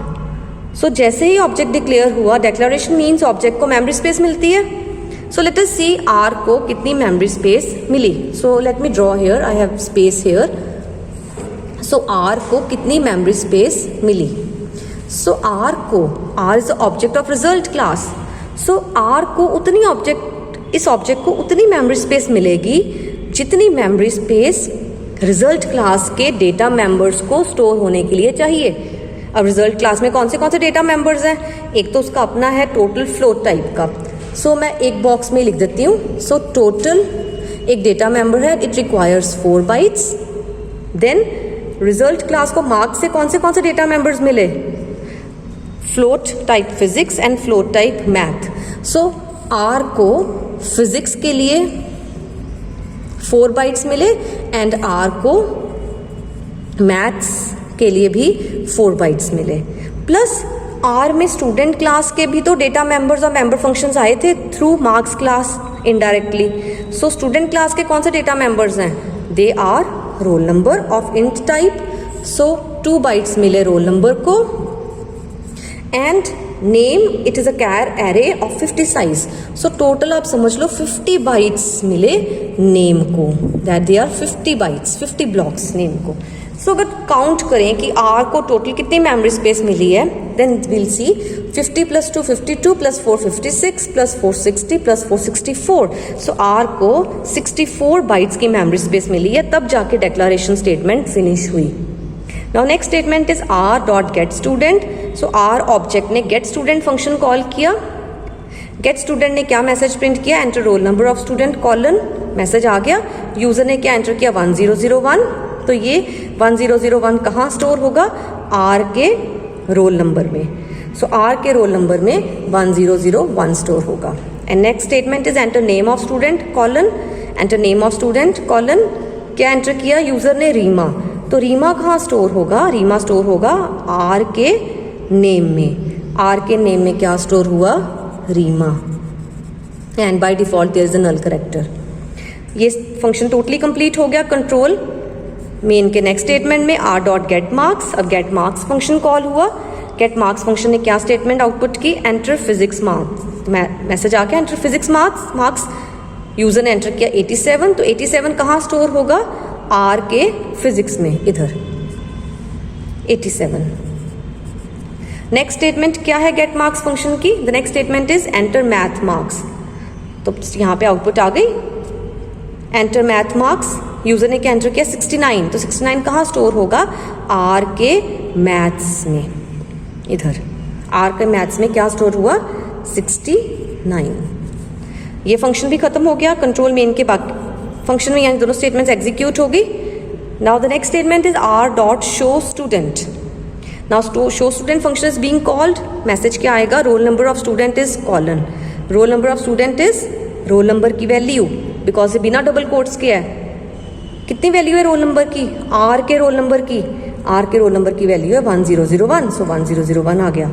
सो जैसे ही ऑब्जेक्ट डिक्लेयर हुआ, डेक्लेरेशन मीन्स ऑब्जेक्ट को मेमोरी स्पेस मिलती है. So let us see R को कितनी memory space milli. So let me draw here, I have space here. So R को कितनी memory space milli. So R is the object of result class. So R को उतनी इस object को उतनी memory space मिलेगी जितनी memory space result class के data members को store होने के लिए चाहिए. अब result class में कौन से डेटा members हैं, एक तो उसका अपना है total float type का. सो मैं एक बॉक्स में लिख देती हूँ. सो टोटल एक डेटा मेंबर है, it requires 4 bytes. Then result class को मार्क्स से कौन से डेटा मेंबर्स मिले, float type physics and float type math. So R को फिजिक्स के लिए 4 बाइट्स मिले एंड आर को मैथ्स के लिए भी 4 बाइट्स मिले. प्लस आर में स्टूडेंट क्लास के भी तो डेटा मेंबर्स और मेंबर फंक्शंस आए थे through marks class indirectly. So student class के कौन से डेटा मेंबर्स हैं, they are roll number of int type. So 2 bytes मिले रोल नंबर को and name it is a char array of 50 size. So total आप समझ लो 50 bytes मिले नेम को, that they are 50 bytes, 50 blocks name को. सो अगर काउंट करें कि आर को टोटल कितनी मेमोरी स्पेस मिली है, then will see 50 + 2 52 + 4 56 + 4 60 + 4 64. So R को 64 बाइट्स की मेमोरी स्पेस मिली है, तब जाके डिक्लेरेशन स्टेटमेंट फिनिश हुई. Now next statement is R dot get student. So R object ने गेट स्टूडेंट फंक्शन कॉल किया. गेट स्टूडेंट ने क्या मैसेज प्रिंट किया, enter roll number of student colon, message आ गया. यूजर ने क्या एंटर किया, 1001. तो ये 1001 कहाँ स्टोर होगा, आर के रोल नंबर में. सो आर के रोल नंबर में 1001 स्टोर होगा. And next statement is enter name of student colon. Enter name of student colon, क्या एंटर किया यूजर ने, रीमा. तो रीमा कहाँ स्टोर होगा, रीमा स्टोर होगा आर के नेम में. आर के नेम में क्या स्टोर हुआ, Reema. And by default there is a null character. ये फंक्शन टोटली कंप्लीट हो गया. कंट्रोल मेन के नेक्स्ट स्टेटमेंट में आर डॉट गेट मार्क्स. अब गेट मार्क्स फंक्शन कॉल हुआ. गेट मार्क्स फंक्शन ने क्या स्टेटमेंट आउटपुट की, एंटर फिजिक्स मार्क्स. मैसेज आ गया एंटर फिजिक्स मार्क्स. यूजर ने एंटर किया 87. तो 87 कहाँ स्टोर होगा, आर के फिजिक्स में, इधर 87. नेक्स्ट स्टेटमेंट क्या है गेट मार्क्स फंक्शन की, the next statement is enter math marks. तो यहाँ पे आउटपुट आ गई एंटर मैथ मार्क्स. यूजर ने क्या एंटर किया, 69. तो 69 कहाँ स्टोर होगा, आर के मैथ्स में, इधर आर के मैथ्स में क्या स्टोर हुआ, 69. ये फंक्शन भी खत्म हो गया. कंट्रोल मेन के बाकी फंक्शन में यहाँ दोनों स्टेटमेंट्स एग्जीक्यूट हो गई. Now the next statement is R dot show student. Now show student function is being called. Message क्या आएगा, role number of student is colon. Role number of student is roll number की value, because ये बिना double quotes के है. कितनी value है role number की, आर के रोल नंबर की. आर के रोल नंबर की वैल्यू है 1001. सो 1001 आ गया.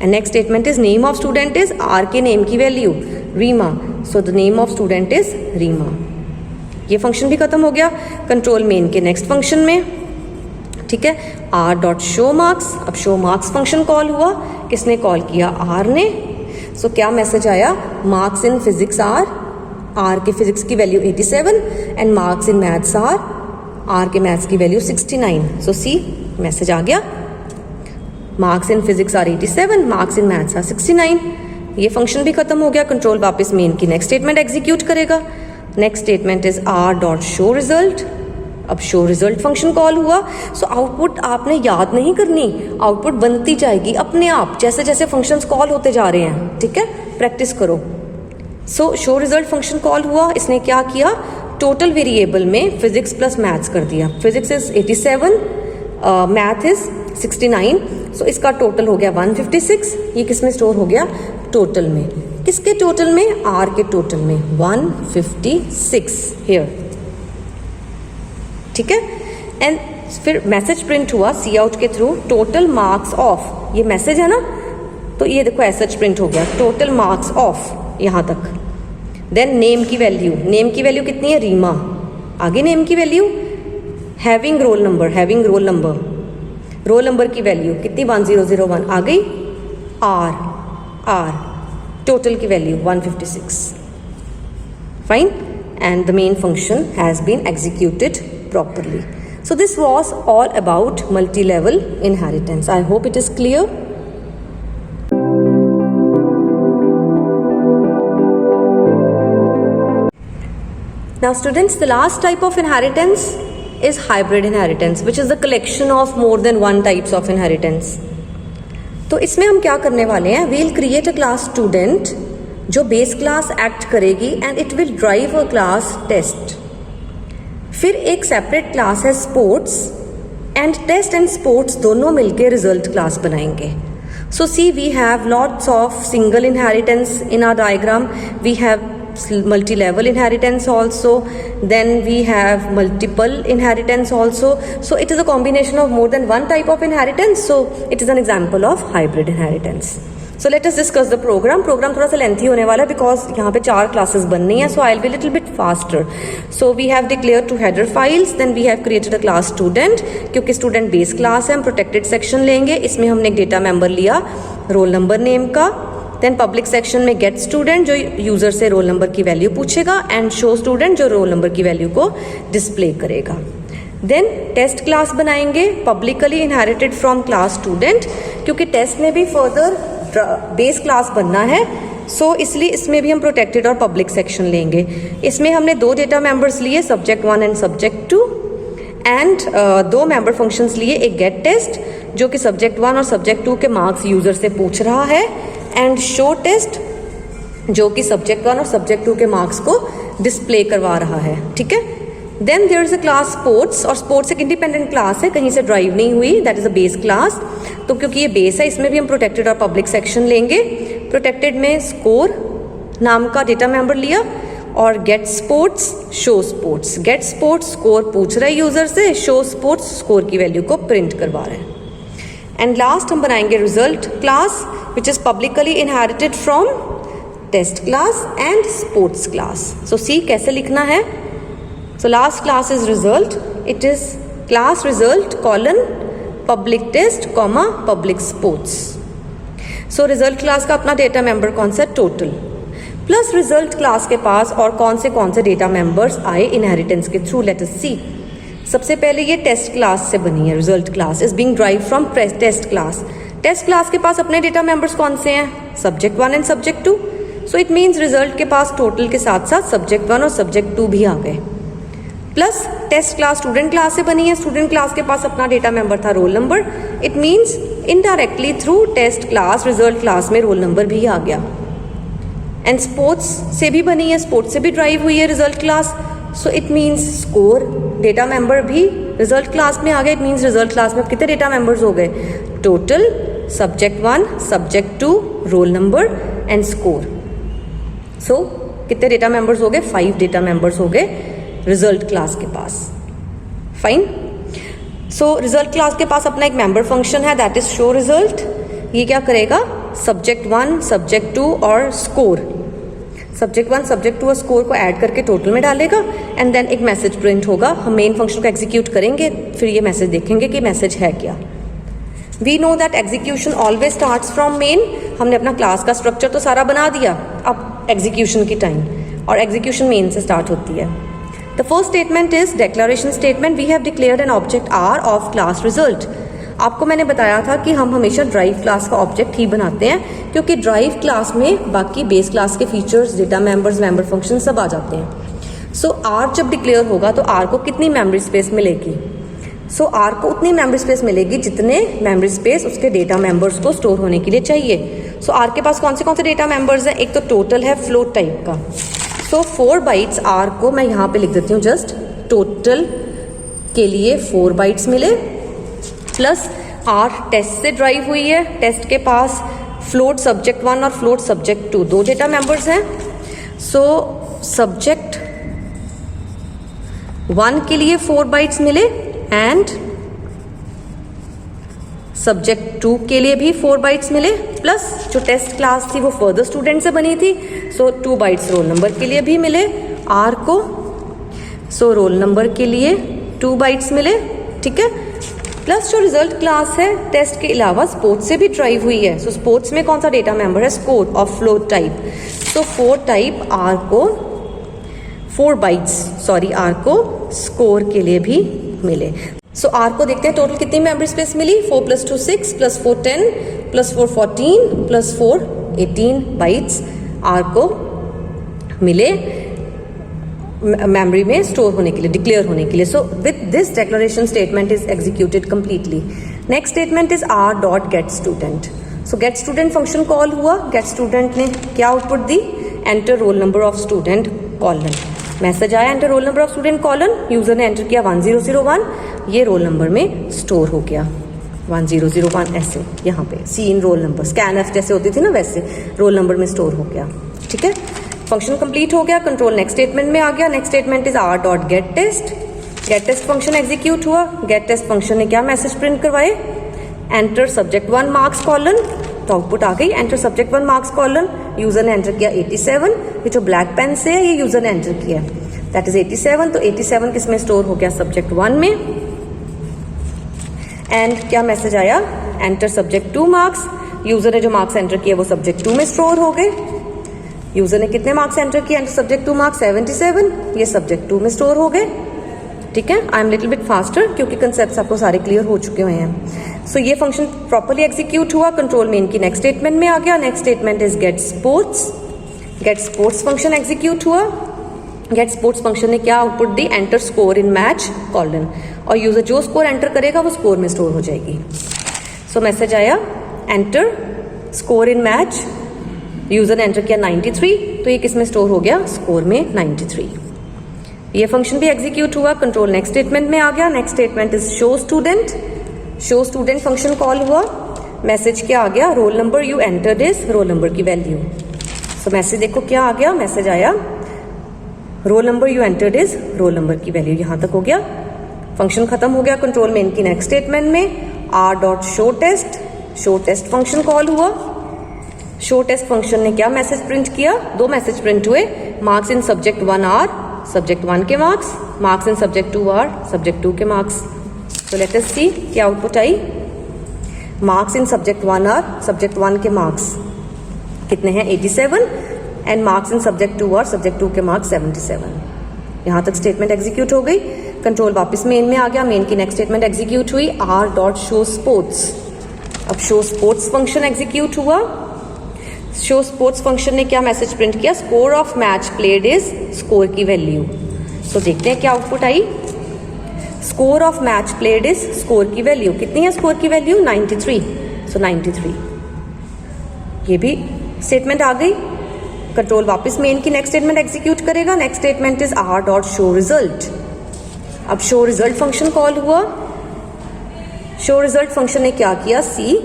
And next statement is name of student is R के नेम की value Reema. So the name of student is Reema. ये फंक्शन भी खत्म हो गया. कंट्रोल मेन के नेक्स्ट फंक्शन में, ठीक है, आर डॉट शो मार्क्स. अब शो मार्क्स फंक्शन कॉल हुआ. किसने कॉल किया, आर ने. सो क्या मैसेज आया, मार्क्स इन फिजिक्स आर के फिजिक्स की value 87 and marks in maths R के मैथ्स की वैल्यू 69. सो सी मैसेज आ गया, marks in physics are 87, marks in maths are 69. ये फंक्शन भी खत्म हो गया. कंट्रोल वापस मेन की नेक्स्ट स्टेटमेंट एग्जीक्यूट करेगा. Next statement is R dot show result. अब शो रिजल्ट फंक्शन कॉल हुआ. सो आउटपुट आपने याद नहीं करनी, आउटपुट बनती जाएगी अपने आप जैसे जैसे फंक्शंस कॉल होते जा रहे हैं. ठीक है, प्रैक्टिस करो. सो शो रिजल्ट फंक्शन कॉल हुआ. इसने क्या किया, टोटल वेरिएबल में फिजिक्स प्लस मैथ्स कर दिया. Physics is 87, math is 69. सो इसका टोटल हो गया 156. ये किस में स्टोर हो गया, टोटल में. किसके टोटल में, आर के टोटल में 156 हियर. ठीक है. एंड फिर मैसेज प्रिंट हुआ सी आउट के थ्रू, टोटल मार्क्स ऑफ. ये मैसेज है ना, तो ये देखो ऐसा प्रिंट हो गया, टोटल मार्क्स ऑफ यहाँ तक. देन नेम की वैल्यू, नेम की वैल्यू कितनी है, रीमा. आगे नेम की value, having roll number, roll number की वैल्यू कितनी, 1001 आ गई. आर टोटल की value 156. Fine. And the main function has been executed properly. So this was all about multi-level inheritance. I hope it is clear. Now students, the last type of inheritance is hybrid inheritance, which is the collection of more than one types of inheritance. तो इसमें हम क्या करने वाले हैं, we'll create a class student जो base class act करेगी and it will drive a class test. फिर एक सेपरेट क्लास है sports, and test and sports दोनों मिलके रिजल्ट क्लास बनाएंगे. So see we have lots of single inheritance in our diagram, we have multi-level inheritance also, then we have multiple inheritance also. So it is a combination of more than one type of inheritance. So it is an example of hybrid inheritance. So let us discuss the program. Program थोड़ा सा lengthy होने वाला है because यहाँ पे 4 classes बननी है. So I'll be a little bit faster. So we have declared 2 header files. Then we have created a class student. क्योंकि student base class है, हम protected section लेंगे. इसमें हमने एक data member लिया रोल नंबर नेम का, देन पब्लिक सेक्शन में गेट स्टूडेंट जो यूज़र से रोल नंबर की वैल्यू पूछेगा, एंड शो स्टूडेंट जो रोल नंबर की वैल्यू को डिस्प्ले करेगा। देन टेस्ट क्लास बनाएंगे publicly inherited from class student, क्योंकि टेस्ट में भी फर्दर बेस क्लास बनना है, सो इसलिए इसमें भी हम प्रोटेक्टेड और पब्लिक सेक्शन लेंगे। इसमें हमने दो डेटा मेंबर्स लिए, सब्जेक्ट 1 एंड सब्जेक्ट 2, एंड दो मेंबर फंक्शंस लिए, एक गेट टेस्ट जो कि सब्जेक्ट 1 और सब्जेक्ट 2 के मार्क्स यूजर से पूछ रहा है, एंड शो टेस्ट जो कि सब्जेक्ट 1 और सब्जेक्ट 2 के मार्क्स को डिस्प्ले करवा रहा है। ठीक है। Then there is a class sports, और स्पोर्ट्स एक इंडिपेंडेंट क्लास है, कहीं से ड्राइव नहीं हुई, that is a base class. तो क्योंकि ये बेस है, इसमें भी हम प्रोटेक्टेड और पब्लिक सेक्शन लेंगे। प्रोटेक्टेड में स्कोर नाम का डेटा मेंबर लिया, और get sports, show sports. Get sports score पूछ रहा है यूजर से, शो स्पोर्ट्स स्कोर की वैल्यू को प्रिंट करवा रहे हैं। एंड लास्ट हम बनाएंगे result class which is publicly inherited from test class and sports class. So see कैसे लिखना है? So last class is result. It is class result colon public test comma public sports. So result class का अपना data member कौन सा? Total. Plus result class के पास और कौन से डेटा मेंबर्स आए इनहेरिटेंस के थ्रू, लेट अस सी। सबसे पहले ये टेस्ट क्लास से बनी है, result class is being drive from test class. Test class के पास अपने डेटा मेंबर्स कौन से हैं? Subject 1 and subject 2। So it means result के पास टोटल के साथ साथ सब्जेक्ट 1 और सब्जेक्ट 2 भी आ गए। Plus test class student class से बनी है, स्टूडेंट क्लास के पास अपना डेटा मेंबर था roll number. It means indirectly through test class result class में रोल नंबर भी आ गया। एंड स्पोर्ट्स से भी बनी है, स्पोर्ट्स से भी ड्राइव हुई है result class. So it means score data member भी रिजल्ट क्लास में आ गया। इट मीन्स रिजल्ट क्लास में कितने डेटा मेंबर्स हो गए? Total, subject 1, subject 2, roll number and score. So कितने डेटा मेंबर्स हो गए? 5 डेटा मेंबर्स हो गए रिजल्ट क्लास के पास। फाइन। सो रिजल्ट क्लास के पास अपना एक मेंबर फंक्शन है, दैट इज शो रिजल्ट। ये क्या करेगा? सब्जेक्ट 1, सब्जेक्ट 2 और स्कोर, सब्जेक्ट 1, सब्जेक्ट 2 और स्कोर को ऐड करके टोटल में डालेगा, एंड देन एक मैसेज प्रिंट होगा। हम मेन फंक्शन को एग्जीक्यूट करेंगे, फिर ये मैसेज देखेंगे कि मैसेज है क्या। We know that execution always starts from main. हमने अपना क्लास का स्ट्रक्चर तो सारा बना दिया, अब एग्जीक्यूशन की टाइम, और एग्जीक्यूशन मेन से स्टार्ट होती है। The first statement is declaration statement. We have declared an object R of class result. आपको मैंने बताया था कि हम हमेशा ड्राइव क्लास का ऑब्जेक्ट ही बनाते हैं, क्योंकि ड्राइव क्लास में बाकी बेस क्लास के features, data members, member function सब आ जाते हैं। सो R जब डिक्लेयर होगा तो R को कितनी मेमोरी स्पेस मिलेगी? सो R को उतनी मेमोरी स्पेस मिलेगी जितने मेमोरी स्पेस उसके डेटा मेंबर्स को स्टोर होने के लिए चाहिए। सो R के पास कौन से डेटा मेंबर्स हैं? एक तो टोटल है फ्लोट टाइप का। सो 4 बाइट्स R को मैं यहाँ पे लिख देती हूँ, जस्ट टोटल के लिए 4 बाइट्स मिले, प्लस R टेस्ट से ड्राइव हुई है, टेस्ट के पास फ्लोट सब्जेक्ट 1 और फ्लोट सब्जेक्ट 2 दो डेटा मेंबर्स हैं। सो सब्जेक्ट 1 के लिए 4 बाइट्स मिले, एंड सब्जेक्ट 2 के लिए भी 4 बाइट्स मिले, प्लस जो टेस्ट क्लास थी वो फर्दर स्टूडेंट से बनी थी, सो 2 बाइट्स रोल नंबर के लिए भी मिले R को। सो रोल नंबर के लिए 2 बाइट्स मिले, ठीक है। प्लस जो रिजल्ट क्लास है टेस्ट के अलावा स्पोर्ट्स से भी ड्राइव हुई है। सो स्पोर्ट्स में कौन सा डेटा मेंबर है? Score of float type. So 4 type R को 4 बाइट्स R को स्कोर के लिए भी मिले। सो R को देखते हैं टोटल कितनी मेमोरी स्पेस मिली? 4 + 2 6 + 4 10 + 4 14 + 4 18 बाइट्स R को मिले मेमोरी में स्टोर होने के लिए, डिक्लेयर होने के लिए। So with this declaration statement is executed completely. Next statement is R.getStudent। So get student function call हुआ, गेट स्टूडेंट ने क्या आउटपुट दी? Enter roll number of student colon. Message आया enter roll number of student colon, user ने enter किया 1001, ये role number में store हो गया 1001 ऐसे, यहाँ पे सी इन रोल नंबर, स्कैनएफ जैसे होती थी ना वैसे रोल नंबर में स्टोर हो गया। ठीक है, फंक्शन कंप्लीट हो गया, कंट्रोल नेक्स्ट स्टेटमेंट में आ गया। Next statement is R.getTest। Get test function execute हुआ, गेट टेस्ट फंक्शन ने क्या मैसेज प्रिंट करवाए? एंटर सब्जेक्ट 1 मार्क्स कॉलन, तो आउटपुट आ गई enter subject 1 marks colon. User ने एंटर किया 87, ये जो ब्लैक पेन से है ये यूजर ने एंटर किया, दैट इज 87। तो 87 किस में स्टोर हो गया? सब्जेक्ट 1 में। एंड क्या मैसेज आया? Enter subject 2 marks. यूजर ने जो मार्क्स एंटर किए वो सब्जेक्ट 2 में स्टोर हो गए। यूजर ने कितने मार्क्स एंटर किए, एंटर सब्जेक्ट 2 मार्क्स 77, ये सब्जेक्ट 2 में स्टोर हो गए। ठीक है, I am little bit faster क्योंकि कंसेप्ट आपको सारे क्लियर हो चुके हुए हैं। सो ये फंक्शन प्रॉपर्ली एग्जीक्यूट हुआ, कंट्रोल मेन की नेक्स्ट स्टेटमेंट में आ गया। Next statement is get sports. Get sports function execute हुआ। गेट स्पोर्ट्स फंक्शन ने क्या आउटपुट दी, enter score in match colon, और यूजर जो स्कोर एंटर करेगा वो स्कोर में स्टोर हो जाएगी। सो मैसेज आया enter score in match, user ने एंटर किया 93, तो ये किस में स्टोर हो गया, स्कोर में 93। ये फंक्शन भी एग्जीक्यूट हुआ, कंट्रोल नेक्स्ट स्टेटमेंट में आ गया। Next statement is show student. Show student function call हुआ, मैसेज क्या आ गया, roll number you entered is roll number की वैल्यू। सो मैसेज देखो क्या आ गया, मैसेज आया roll number you entered is roll number की वैल्यू। यहां तक हो गया, फंक्शन खत्म हो गया। कंट्रोल मेन की नेक्स्ट स्टेटमेंट में R dot show test, show test function call हुआ। शो टेस्ट फंक्शन ने क्या मैसेज प्रिंट किया, दो मैसेज प्रिंट हुए, marks in subject 1 are subject 1 के marks, marks in subject 2 are subject 2 के मार्क्स। तो लेट अस सी क्या आउटपुट आई। Marks in subject 1 are subject 1 के मार्क्स कितने हैं, 87, and marks in subject 2 are subject 2 के मार्क्स 77। यहां तक स्टेटमेंट एग्जीक्यूट हो गई। कंट्रोल वापस मेन में आ गया, मेन की नेक्स्ट स्टेटमेंट एग्जीक्यूट हुई, आर डॉट शो स्पोर्ट्स। अब शो स्पोर्ट्स फंक्शन एग्जीक्यूट हुआ। शो स्पोर्ट्स फंक्शन ने क्या मैसेज प्रिंट किया, score of match played is score की वैल्यू। तो देखते हैं क्या output I. Score of match played is score की वैल्यू, कितनी है स्कोर की वैल्यू, 93। सो 93, ये भी स्टेटमेंट आ गई। कंट्रोल वापस मेन की नेक्स्ट स्टेटमेंट एग्जीक्यूट करेगा। Next statement is R dot show result. अब शो रिजल्ट फंक्शन कॉल हुआ। शो रिजल्ट फंक्शन ने क्या किया, सी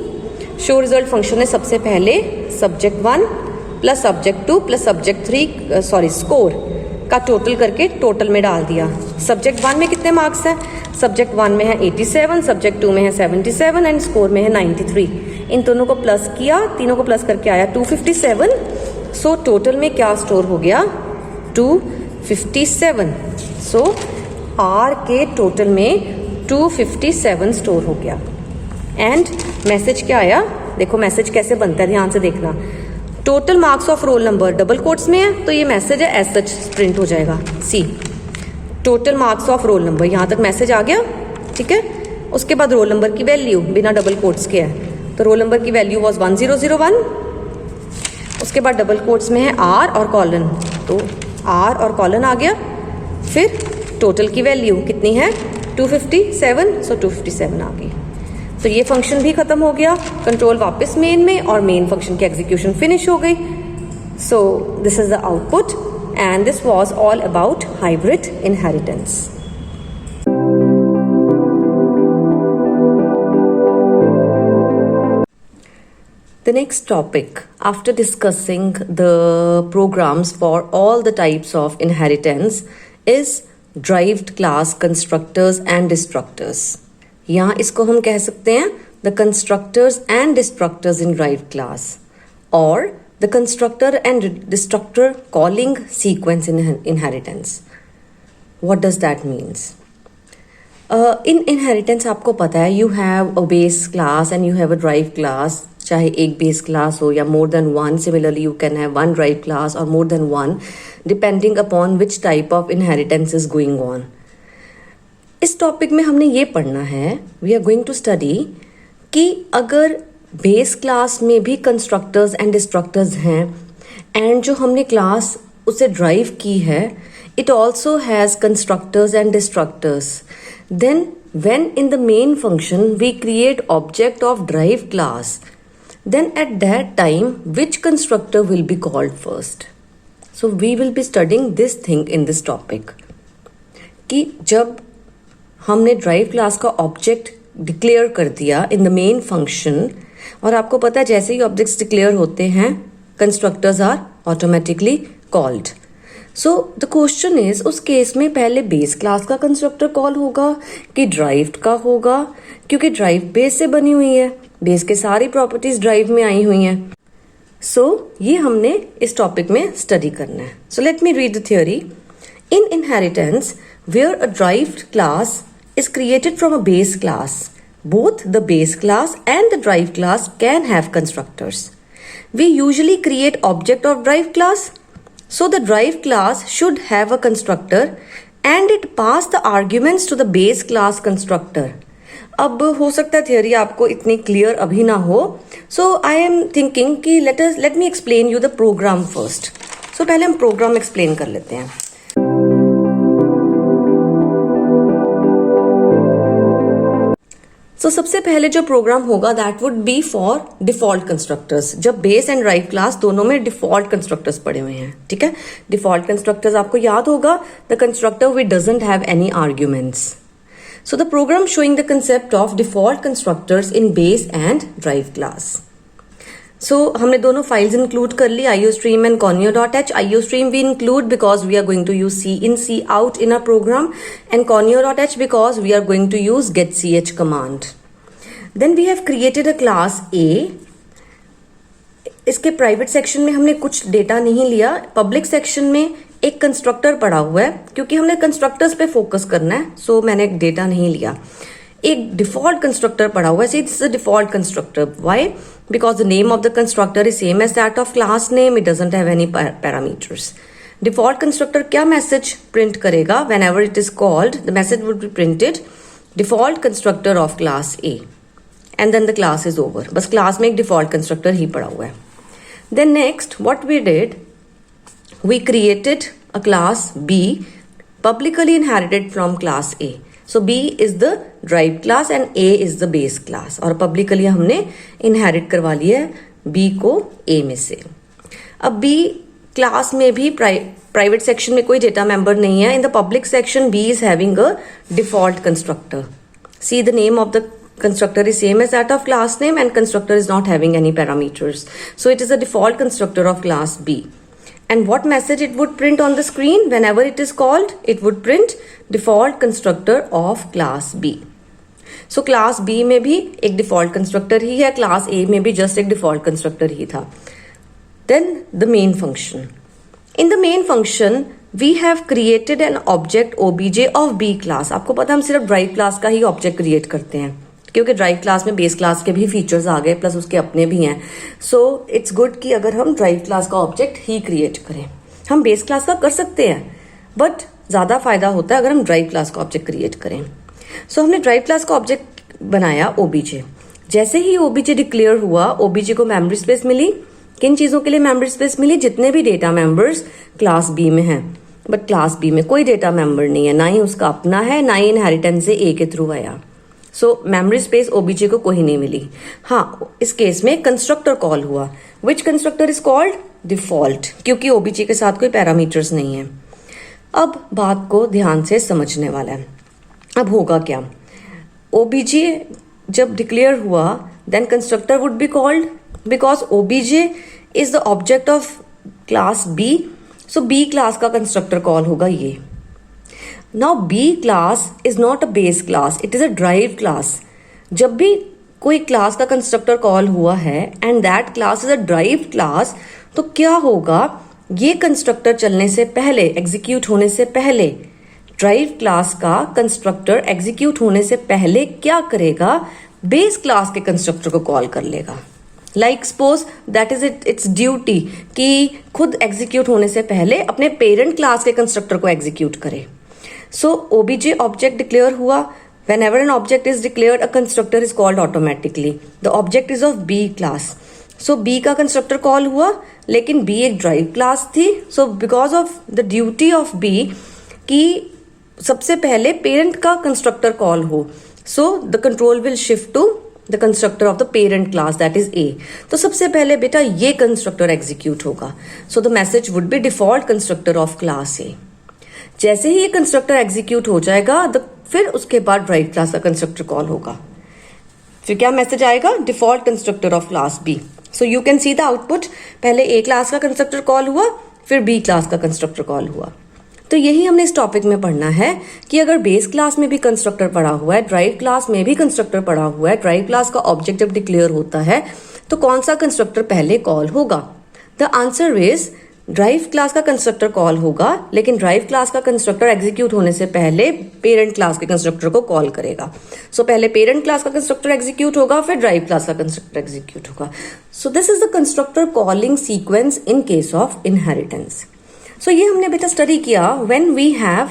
शो रिजल्ट फंक्शन ने सबसे पहले subject 1 plus subject 2 plus subject 3 score का टोटल करके टोटल में डाल दिया। सब्जेक्ट 1 में कितने मार्क्स हैं, सब्जेक्ट 1 में है 87, सब्जेक्ट 2 में है 77 एंड स्कोर में है 93। इन दोनों को प्लस किया, तीनों को प्लस करके आया 257। सो टोटल में क्या स्टोर हो गया, 257। सो आर के टोटल में 257 स्टोर हो गया। एंड मैसेज क्या आया, देखो मैसेज कैसे बनता है, ध्यान से देखना। Total marks of roll number double quotes में है, तो ये मैसेज है एज सच प्रिंट हो जाएगा, see total marks of roll number. यहां तक मैसेज आ गया, ठीक है। उसके बाद रोल नंबर की वैल्यू बिना डबल कोट्स के है, तो रोल नंबर की वैल्यू वॉज 1001। उसके बाद डबल कोट्स में है आर और कॉलन, तो आर और कॉलन आ गया। फिर टोटल की वैल्यू कितनी है, 257, सो 257 आ गई। तो ये फंक्शन भी खत्म हो गया। कंट्रोल वापस मेन में, और मेन फंक्शन की एग्जीक्यूशन फिनिश हो गई। So this is the output and this was all about hybrid inheritance. The next topic, after discussing the programs for all the types of inheritance, is derived class constructors and destructors. यहाँ इसको हम कह सकते हैं the constructors and destructors in derived class, or the constructor and destructor calling sequence in inheritance. What does that means? In inheritance आपको पता है you have a base class and you have a derived class. चाहे एक base class हो या more than one, similarly you can have one drive class और more than one, depending upon which type of inheritance is going on. इस topic में हमने ये पढ़ना है, we are going to study कि अगर बेस क्लास में भी कंस्ट्रक्टर्स एंड डिस्ट्रक्टर्स हैं एंड जो हमने क्लास उसे ड्राइव की है it also has constructors and destructors, then when in the main function we create object of derived class, then at that time which constructor will be called first? So we will be studying this thing in this topic कि जब हमने drive class का object declare कर दिया इन the main function, और आपको पता है जैसे ही ऑब्जेक्ट्स डिक्लेयर होते हैं constructors are automatically called. So the question is उस केस में पहले बेस क्लास का कंस्ट्रक्टर कॉल होगा कि ड्राइव्ड का होगा, क्योंकि ड्राइव बेस से बनी हुई है, बेस के सारी प्रॉपर्टीज ड्राइव में आई हुई हैं। सो ये हमने इस टॉपिक में स्टडी करना है। So let me read the theory. In inheritance where a derived class is created from a base class, Both the base class and the drive class can have constructors. We usually create object of drive class. So the drive class should have a constructor and it pass the arguments to the base class constructor. अब हो सकता है theory आपको इतनी clear अभी ना हो. So I am thinking कि let me explain you the program first. So पहले हम प्रोग्राम एक्सप्लेन कर लेते हैं. तो सबसे पहले जो प्रोग्राम होगा that would be for default constructors. जब बेस एंड ड्राइव क्लास दोनों में डिफॉल्ट कंस्ट्रक्टर्स पड़े हुए हैं. ठीक है, डिफॉल्ट कंस्ट्रक्टर्स आपको याद होगा, the constructor which doesn't have any arguments. So the program showing the concept of default constructors in base and drive class. So हमने दोनों फाइल्स इंक्लूड कर ली, IOStream and Conio.h. IOStream we include because we are going to use C in C out in our program, and Conio.h because we are going to use getch command. Then we have created a class A. इसके private section में हमने कुछ data नहीं लिया. Public section में एक constructor पड़ा हुआ है, क्योंकि हमने कंस्ट्रक्टर्स पे फोकस करना है, सो मैंने डेटा नहीं लिया. एक डिफॉल्ट कंस्ट्रक्टर पड़ा हुआ है. See this is a default constructor. Why? Because the name of the constructor is same as that of class name. It doesn't have any parameters. Default constructor क्या मैसेज प्रिंट करेगा? Whenever it is called the message would be printed default constructor of class A and then the class is over. बस class में एक default constructor ही पड़ा हुआ है. Then next what we did, we created a class B publicly inherited from class A. So B is the drive class and A is the base class. और publicly हमने inherit करवा लिया है B को A में से. अब B class में भी private section में कोई data member नहीं है. In the public section B is having a default constructor. See, the name of the constructor is same as that of class name and constructor is not having any parameters. So it is a default constructor of class B. And what message it would print on the screen whenever it is called? It would print default constructor of class B. So class B में भी एक default constructor ही है, class A में भी just एक default constructor ही था. Then the main function. In the main function we have created an object obj of B class. आपको पता हम सिर्फ drive class का ही object create करते हैं, क्योंकि ड्राइव क्लास में बेस क्लास के भी फीचर्स आ गए, प्लस उसके अपने भी हैं. सो इट्स गुड कि अगर हम ड्राइव क्लास का ऑब्जेक्ट ही क्रिएट करें. हम बेस क्लास का कर सकते हैं, बट ज़्यादा फायदा होता है अगर हम ड्राइव क्लास का ऑब्जेक्ट क्रिएट करें. सो हमने ड्राइव क्लास का ऑब्जेक्ट बनाया OBJ. जैसे ही OBJ डिक्लेयर हुआ, OBJ को मेमोरी स्पेस मिली. किन चीज़ों के लिए मेमोरी स्पेस मिली? जितने भी डेटा मेंबर्स क्लास B में हैं. बट क्लास B में कोई डेटा मेंबर नहीं है, ना ही उसका अपना है, ना ही इनहेरिटेंस से A के थ्रू आया. सो मेमोरी स्पेस OBJ को कोई नहीं मिली. हाँ, इस केस में कंस्ट्रक्टर कॉल हुआ. विच कंस्ट्रक्टर इज कॉल्ड? डिफॉल्ट, क्योंकि OBJ के साथ कोई पैरामीटर्स नहीं है. अब बात को ध्यान से समझने वाला है. अब होगा क्या? OBJ जब डिक्लेयर हुआ, then constructor would be called because OBJ is the object of class B. सो B क्लास का कंस्ट्रक्टर कॉल होगा ये. Now B class is not a base class, it is a drive class. जब भी कोई class का constructor call हुआ है and that class is a drive class, तो क्या होगा? ये कंस्ट्रक्टर चलने से पहले, एग्जीक्यूट होने से पहले, ड्राइव क्लास का कंस्ट्रक्टर एग्जीक्यूट होने से पहले क्या करेगा? बेस क्लास के कंस्ट्रक्टर को कॉल कर लेगा. Like suppose that is it's duty कि खुद एग्जीक्यूट होने से पहले अपने पेरेंट क्लास के कंस्ट्रक्टर को एग्जीक्यूट करे. So OBJ object declare हुआ. Whenever an object is declared, a constructor is called automatically. The object is of B class. So B का constructor call हुआ, लेकिन B एक drive class थी. So because of the duty of B कि सबसे पहले parent का constructor call हो, so the control will shift to the constructor of the parent class, that is A. तो सबसे पहले बेटा ये constructor execute होगा. So the message would be default constructor of class A. जैसे ही ये कंस्ट्रक्टर एग्जीक्यूट हो जाएगा, फिर उसके बाद ड्राइव क्लास का कंस्ट्रक्टर कॉल होगा. फिर क्या मैसेज आएगा? Default constructor of class B. So you can see the output. पहले A क्लास का कंस्ट्रक्टर कॉल हुआ, फिर B क्लास का कंस्ट्रक्टर कॉल हुआ. तो यही हमने इस टॉपिक में पढ़ना है कि अगर बेस क्लास में भी कंस्ट्रक्टर पड़ा हुआ है, ड्राइव क्लास में भी कंस्ट्रक्टर पड़ा हुआ है, ड्राइव क्लास का ऑब्जेक्ट जब डिक्लेयर होता है, तो कौन सा कंस्ट्रक्टर पहले कॉल होगा? The answer is drive class का कंस्ट्रक्टर कॉल होगा, लेकिन ड्राइव क्लास का कंस्ट्रक्टर एग्जीक्यूट होने से पहले पेरेंट क्लास के कंस्ट्रक्टर को कॉल करेगा. सो पहले पेरेंट क्लास का कंस्ट्रक्टर एग्जीक्यूट होगा, फिर ड्राइव क्लास का कंस्ट्रक्टर एग्जीक्यूट होगा. सो this is the constructor calling sequence in case of inheritance. सो ये हमने बेटा स्टडी किया when we have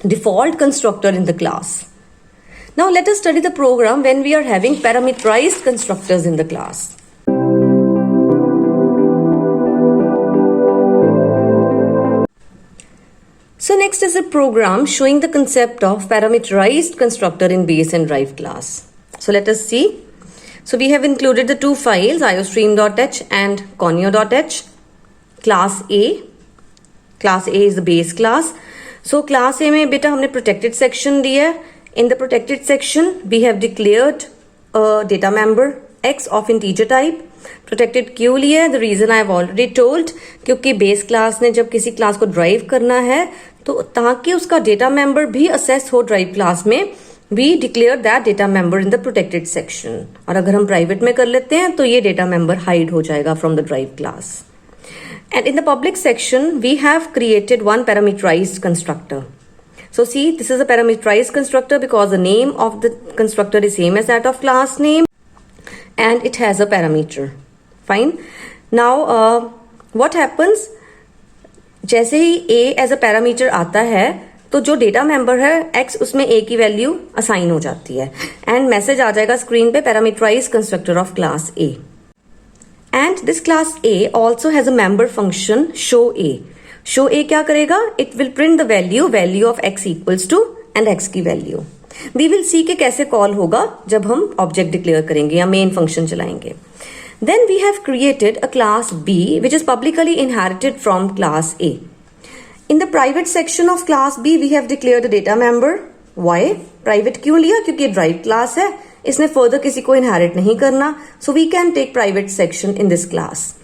default constructor in the class. Now let us study the program when we are having parameterized constructors in the class. So next is a program showing the concept of parameterized constructor in base and drive class. So let us see. So we have included the two files iostream.h and conio.h. Class A. Class A is the base class. So class A में बेटा हमने protected section दिया है. In the protected section, we have declared a data member x of integer type. Protected क्यों लिया है? The reason I have already told. क्योंकि base class ने जब किसी class को drive करना है तो ताकि उसका data member भी assess हो drive class में, we declare that data member in the protected section. और अगर हम private में कर लेते हैं तो ये data member hide हो जाएगा from the drive class. And in the public section, we have created one parameterized constructor. So see, this is a parameterized constructor because the name of the constructor is same as that of class name and it has a parameter. Fine. Now what happens? जैसे ही a as a parameter आता है तो जो data member है x उसमें a की value assign हो जाती है एंड मैसेज आ जाएगा स्क्रीन पे parameterized constructor of class a. And this class a also has a member function show a. Show A क्या करेगा? It will print the value of X equals to and X की value. We will see के कैसे call होगा जब हम object declare करेंगे या मेन फंक्शन चलाएंगे. Then we have created a class B which is publicly inherited from class A. In the private section of class B we have declared a data member. Y private क्यों लिया? क्योंकि ये derived class है, इसने further किसी को inherit नहीं करना. So we can take private section in this class.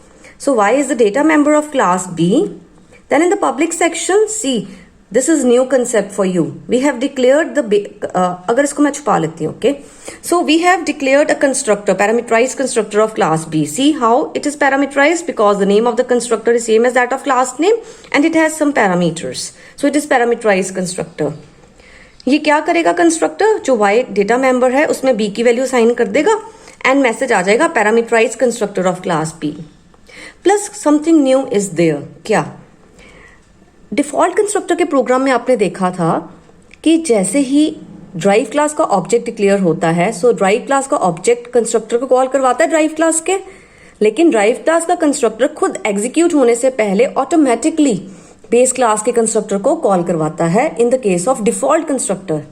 So Y is the data member of class B. Then in the public section, see, this is new concept for you. We have declared the अगर इसको मैं छुपा लेती हूँ, okay? So we have declared a constructor, parameterized constructor of class B. See how it is parameterized because the name of the constructor is same as that of class name and it has some parameters. So it is parameterized constructor. ये क्या करेगा constructor? जो y data member है उसमें B की value sign कर देगा and message आ जाएगा parameterized constructor of class B. Plus something new is there. क्या? डिफॉल्ट कंस्ट्रक्टर के प्रोग्राम में आपने देखा था कि जैसे ही ड्राइव क्लास का ऑब्जेक्ट डिक्लेयर होता है सो ड्राइव क्लास का ऑब्जेक्ट कंस्ट्रक्टर को कॉल करवाता है ड्राइव क्लास के, लेकिन ड्राइव क्लास का कंस्ट्रक्टर खुद एग्जीक्यूट होने से पहले ऑटोमेटिकली बेस क्लास के कंस्ट्रक्टर को कॉल करवाता है in the case of default constructor.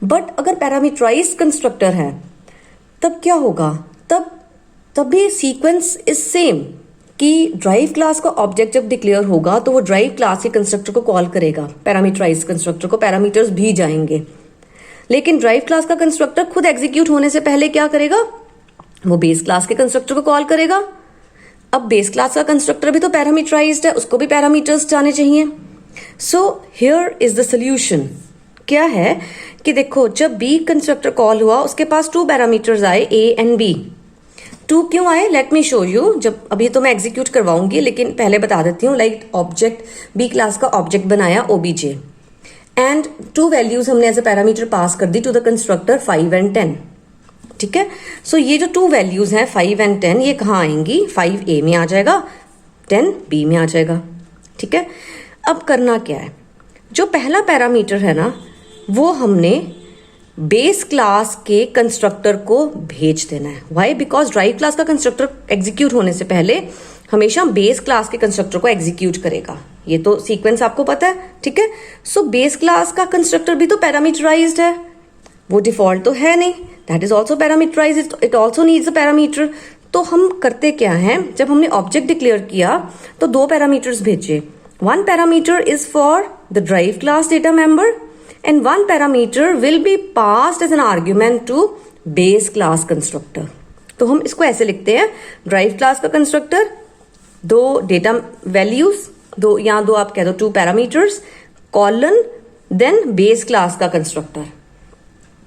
But अगर पैरामीटराइज्ड कंस्ट्रक्टर है तब क्या होगा? तब भी सीक्वेंस इज सेम कि ड्राइव क्लास का ऑब्जेक्ट जब डिक्लेयर होगा तो वो ड्राइव क्लास के कंस्ट्रक्टर को कॉल करेगा, पैरामीटराइज्ड कंस्ट्रक्टर को पैरामीटर्स भी जाएंगे. लेकिन ड्राइव क्लास का कंस्ट्रक्टर खुद एग्जीक्यूट होने से पहले क्या करेगा? वो बेस क्लास के कंस्ट्रक्टर को कॉल करेगा. अब बेस क्लास का कंस्ट्रक्टर भी तो पैरामीटराइज्ड है, उसको भी पैरामीटर्स जाने चाहिए. So here is the solution. क्या है कि देखो जब बी कंस्ट्रक्टर कॉल हुआ उसके पास 2 पैरामीटर्स आए ए एंड बी. 2 क्यों आए? Let me show you. जब अभी तो मैं एग्जीक्यूट करवाऊंगी लेकिन पहले बता देती हूँ. लाइक ऑब्जेक्ट बी क्लास का ऑब्जेक्ट बनाया ओबीजे एंड 2 वैल्यूज हमने एज अ पैरामीटर पास कर दी टू द कंस्ट्रक्टर 5 एंड 10. ठीक है. सो ये जो 2 वैल्यूज हैं 5 एंड 10 ये कहाँ आएंगी? 5 ए में आ जाएगा, 10 बी में आ जाएगा. ठीक है. अब करना क्या है? जो पहला पैरामीटर है ना वो हमने बेस क्लास के कंस्ट्रक्टर को भेज देना है. वाई? बिकॉज ड्राइव क्लास का कंस्ट्रक्टर एग्जीक्यूट होने से पहले हमेशा बेस क्लास के कंस्ट्रक्टर को एग्जीक्यूट करेगा. ये तो सीक्वेंस आपको पता है. ठीक है. सो बेस क्लास का कंस्ट्रक्टर भी तो पैरामीटराइज्ड है, वो डिफॉल्ट तो है नहीं. That is also parameterized, it also needs a parameter. तो हम करते क्या हैं, जब हमने ऑब्जेक्ट डिक्लेयर किया तो 2 पैरामीटर्स भेजे. 1 parameter is for the drive class data member and 1 parameter will be passed as an argument to base class constructor. तो हम इसको ऐसे लिखते हैं, ड्राइव क्लास का कंस्ट्रक्टर, 2 डेटा वैल्यूज, 2 आप कह दो 2 parameters, colon, then base class का कंस्ट्रक्टर.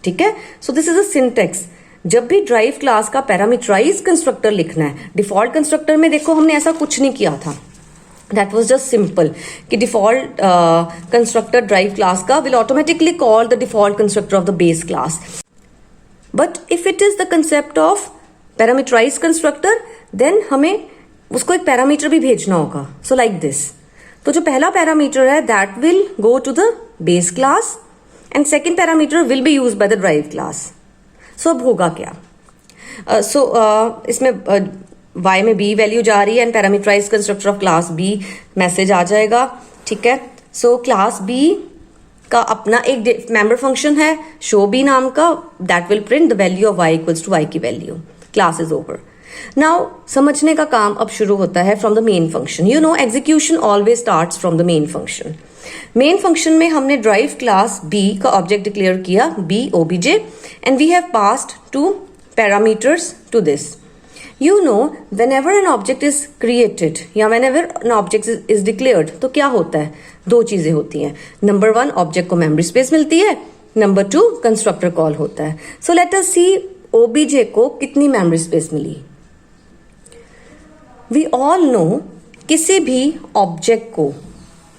ठीक है. So this is a syntax. जब भी ड्राइव क्लास का पैरामीटराइज कंस्ट्रक्टर लिखना है, डिफॉल्ट कंस्ट्रक्टर में देखो हमने ऐसा कुछ नहीं किया था. दैट वॉज जस्ट सिंपल कि डिफॉल्ट कंस्ट्रक्टर ड्राइव क्लास का will automatically call the default constructor of the base class. But if it is the concept of parameterize constructor then हमें उसको एक पैरामीटर भी भेजना होगा. So like this. तो जो पहला पैरामीटर है that will go to the base class and second parameter will be use by the drive class. So अब होगा क्या? इसमें y में b वैल्यू जा रही है and parameterize constructor of class b message आ जाएगा. ठीक है. सो क्लास b का अपना एक मेंबर फंक्शन है शो b नाम का that will print the value of y equals to y की value. Class is over. Now समझने का काम अब शुरू होता है from the main function. You know execution always starts from the main function. Main function में हमने ड्राइव क्लास b का ऑब्जेक्ट डिक्लेयर किया b obj and we have passed two parameters to this. You know, whenever an object is created या whenever an object is declared तो क्या होता है? दो चीजें होती हैं. नंबर 1 ऑब्जेक्ट को मेमोरी स्पेस मिलती है. नंबर 2 कंस्ट्रक्टर कॉल होता है. सो लेट अस सी obj को कितनी मेमोरी स्पेस मिली. वी ऑल नो किसी भी ऑब्जेक्ट को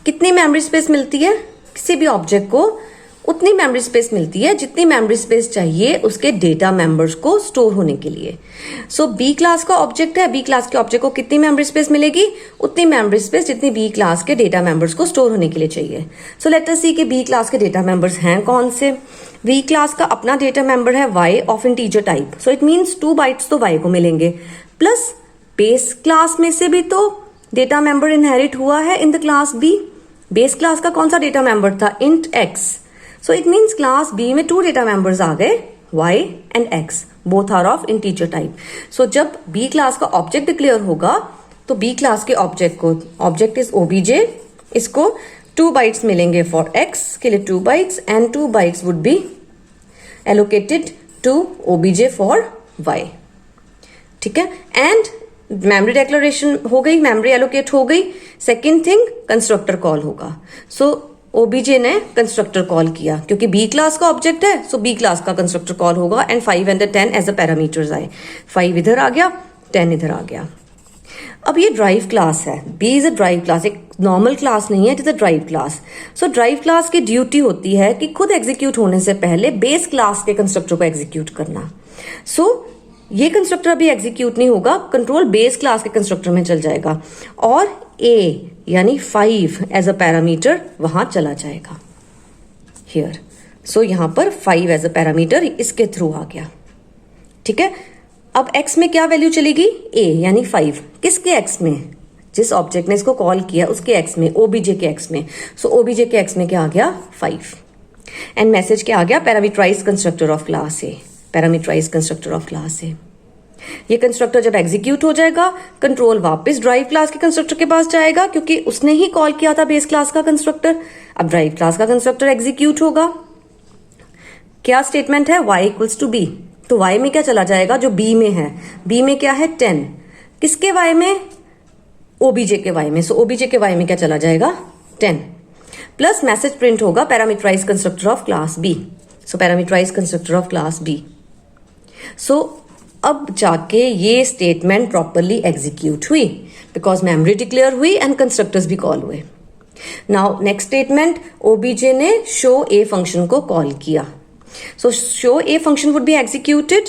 कितनी मेमोरी स्पेस मिलती है. किसी भी ऑब्जेक्ट को उतनी मेमोरी स्पेस मिलती है जितनी मेमोरी स्पेस चाहिए उसके डेटा मेंबर्स को स्टोर होने के लिए. सो बी क्लास का ऑब्जेक्ट है. बी क्लास के ऑब्जेक्ट को कितनी मेमोरी स्पेस मिलेगी? उतनी मेमोरी स्पेस जितनी बी क्लास के डेटा मेंबर्स को स्टोर होने के लिए चाहिए. सो लेट अस सी कि बी क्लास के डेटा मेंबर्स हैं कौन से. बी क्लास का अपना डेटा मेंबर है y of integer type. So it means 2 bytes तो y को मिलेंगे. प्लस बेस क्लास में से भी तो डेटा मेंबर इनहेरिट हुआ है in the class B. Base class का कौन सा डेटा मेंबर था? Int x. So it means class B में 2 data members आ गए y and x. Both are of integer type. So जब B class का object declare होगा तो B class के object को object is obj इसको 2 bytes मिलेंगे for x के लिए 2 bytes and 2 bytes would be allocated to obj for y. ठीक है. And मेमोरी डिक्लेरेशन हो गई, मेमोरी एलोकेट हो गई. सेकेंड थिंग कंस्ट्रक्टर कॉल होगा. सो ओबीजे ने कंस्ट्रक्टर कॉल किया क्योंकि बी क्लास का ऑब्जेक्ट है. सो बी क्लास का कंस्ट्रक्टर कॉल होगा and 5 and 10 as a parameters आए. 5 इधर आ गया, 10 इधर आ गया. अब ये ड्राइव क्लास है. B is a drive class. एक नॉर्मल क्लास नहीं है, it is a drive class. So derived class की ड्यूटी होती है कि खुद एग्जीक्यूट होने से पहले बेस क्लास के कंस्ट्रक्टर को एग्जीक्यूट करना. सो ये कंस्ट्रक्टर अभी एग्जीक्यूट नहीं होगा, कंट्रोल बेस क्लास के कंस्ट्रक्टर में चल जाएगा और a यानी 5 एज अ पैरामीटर वहां चला जाएगा हियर. सो यहां पर 5 एज अ पैरामीटर इसके थ्रू आ गया. ठीक है. अब x में क्या वैल्यू चलेगी? a यानी 5. किसके x में? जिस ऑब्जेक्ट ने इसको कॉल किया उसके x में, obj के x में. सो obj के x में क्या आ गया? 5. एंड मैसेज क्या आ गया? Parameterize constructor of class a. Parameterize constructor of class a. ये कंस्ट्रक्टर जब एग्जीक्यूट हो जाएगा कंट्रोल वापस ड्राइव क्लास के कंस्ट्रक्टर के पास जाएगा क्योंकि उसने ही कॉल किया था बेस क्लास का कंस्ट्रक्टर. अब ड्राइव क्लास का कंस्ट्रक्टर एग्जीक्यूट होगा. क्या स्टेटमेंट है? y equals to b. तो y में क्या चला जाएगा? जो b में है. b में क्या है? 10. किसके y में? obj के y में. सो obj के y में क्या चला जाएगा? 10. प्लस मैसेज प्रिंट होगा parameterize constructor of class b. So parameterize constructor of class b. So अब जाके ये स्टेटमेंट प्रॉपरली एग्जीक्यूट हुई बिकॉज मेमोरी डिक्लेयर हुई एंड कंस्ट्रक्टर्स भी कॉल हुए. नाउ नेक्स्ट स्टेटमेंट, ओबीजे ने शो ए फंक्शन को कॉल किया. So show a function would be executed.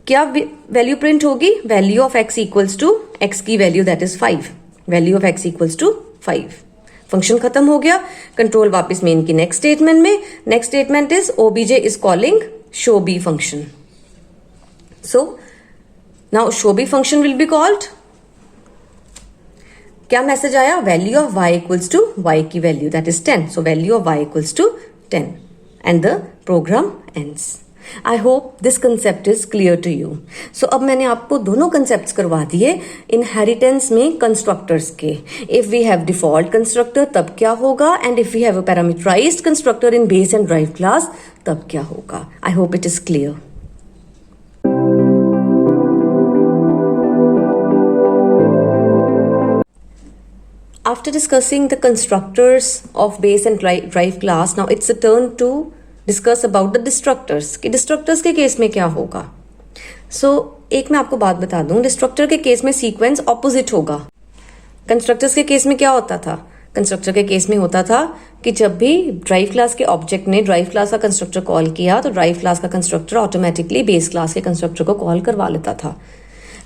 क्या वैल्यू प्रिंट होगी? Value of X equals to X की value that is 5. Value of X equals to 5. Function खत्म हो गया. Control वापस मेन की नेक्स्ट स्टेटमेंट में. Next statement is OBJ is calling show B function. So now show b function will be called. क्या message आया? Value of y equals to y की value that is 10. So value of y equals to 10 and the program ends. I hope this concept is clear to you. So अब मैंने आपको दोनों concept करवा दिए inheritance में constructors के. If we have default constructor तब क्या होगा and if we have a parameterized constructor in base and drive class तब क्या होगा. I hope it is clear. After discussing the constructors of base and drive class, now it's a turn to discuss about the destructors. कि destructors के case में क्या होगा. So एक मैं आपको बात बता दूं, destructor के केस में सीक्वेंस ऑपोजिट होगा. कंस्ट्रक्टर्स के केस में क्या होता था? कंस्ट्रक्टर के केस में होता था कि जब भी ड्राइव क्लास के ऑब्जेक्ट ने ड्राइव क्लास का कंस्ट्रक्टर कॉल किया तो ड्राइव क्लास का कंस्ट्रक्टर ऑटोमेटिकली बेस क्लास के कंस्ट्रक्टर को कॉल करवा लेता था।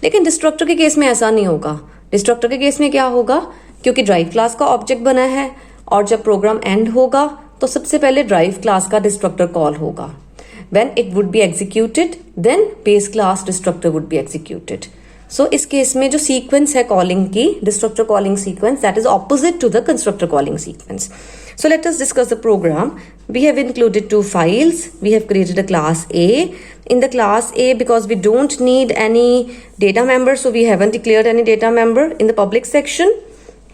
लेकिन डिस्ट्रक्टर के केस में ऐसा नहीं होगा। डिस्ट्रक्टर के केस में क्या होगा, क्योंकि ड्राइव क्लास का ऑब्जेक्ट बना है और जब प्रोग्राम एंड होगा तो सबसे पहले ड्राइव क्लास का डिस्ट्रक्टर कॉल होगा। When it would be executed, then base class destructor would be executed. So इस केस में जो सीक्वेंस है कॉलिंग की, destructor calling sequence, that is opposite to the constructor calling sequence. So let us discuss the program. We have included 2 files. We have created a class A. In the class A, because we don't need any data member, so we haven't declared any data member. In the public section,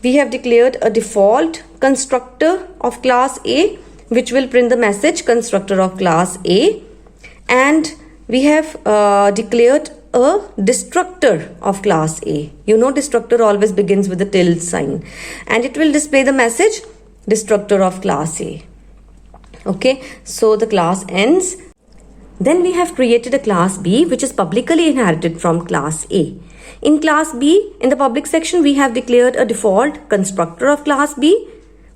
we have declared a default constructor of class A, which will print the message constructor of class A, and we have declared a destructor of class A. You know destructor always begins with the tilde sign, and it will display the message destructor of class A. Okay, so the class ends. Then we have created a class B, which is publicly inherited from class A. In class B, in the public section, we have declared a default constructor of class B,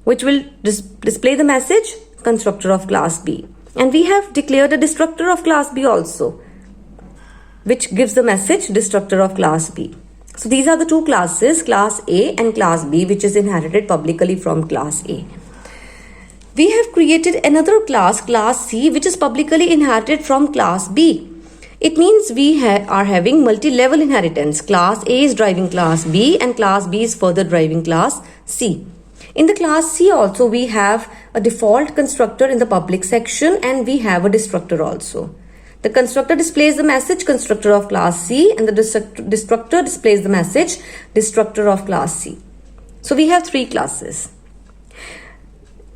which will display the message constructor of class B, and we have declared a destructor of class B also, which gives the message destructor of class B. So these are the 2 classes, class A and class B, which is inherited publicly from class A. We have created another class, class C, which is publicly inherited from class B. It means we are having multi-level inheritance. Class A is driving class B, and class B is further driving class C. In the class C also, we have a default constructor in the public section, and we have a destructor also. The constructor displays the message constructor of class C, and the destructor displays the message destructor of class C. So we have 3 classes.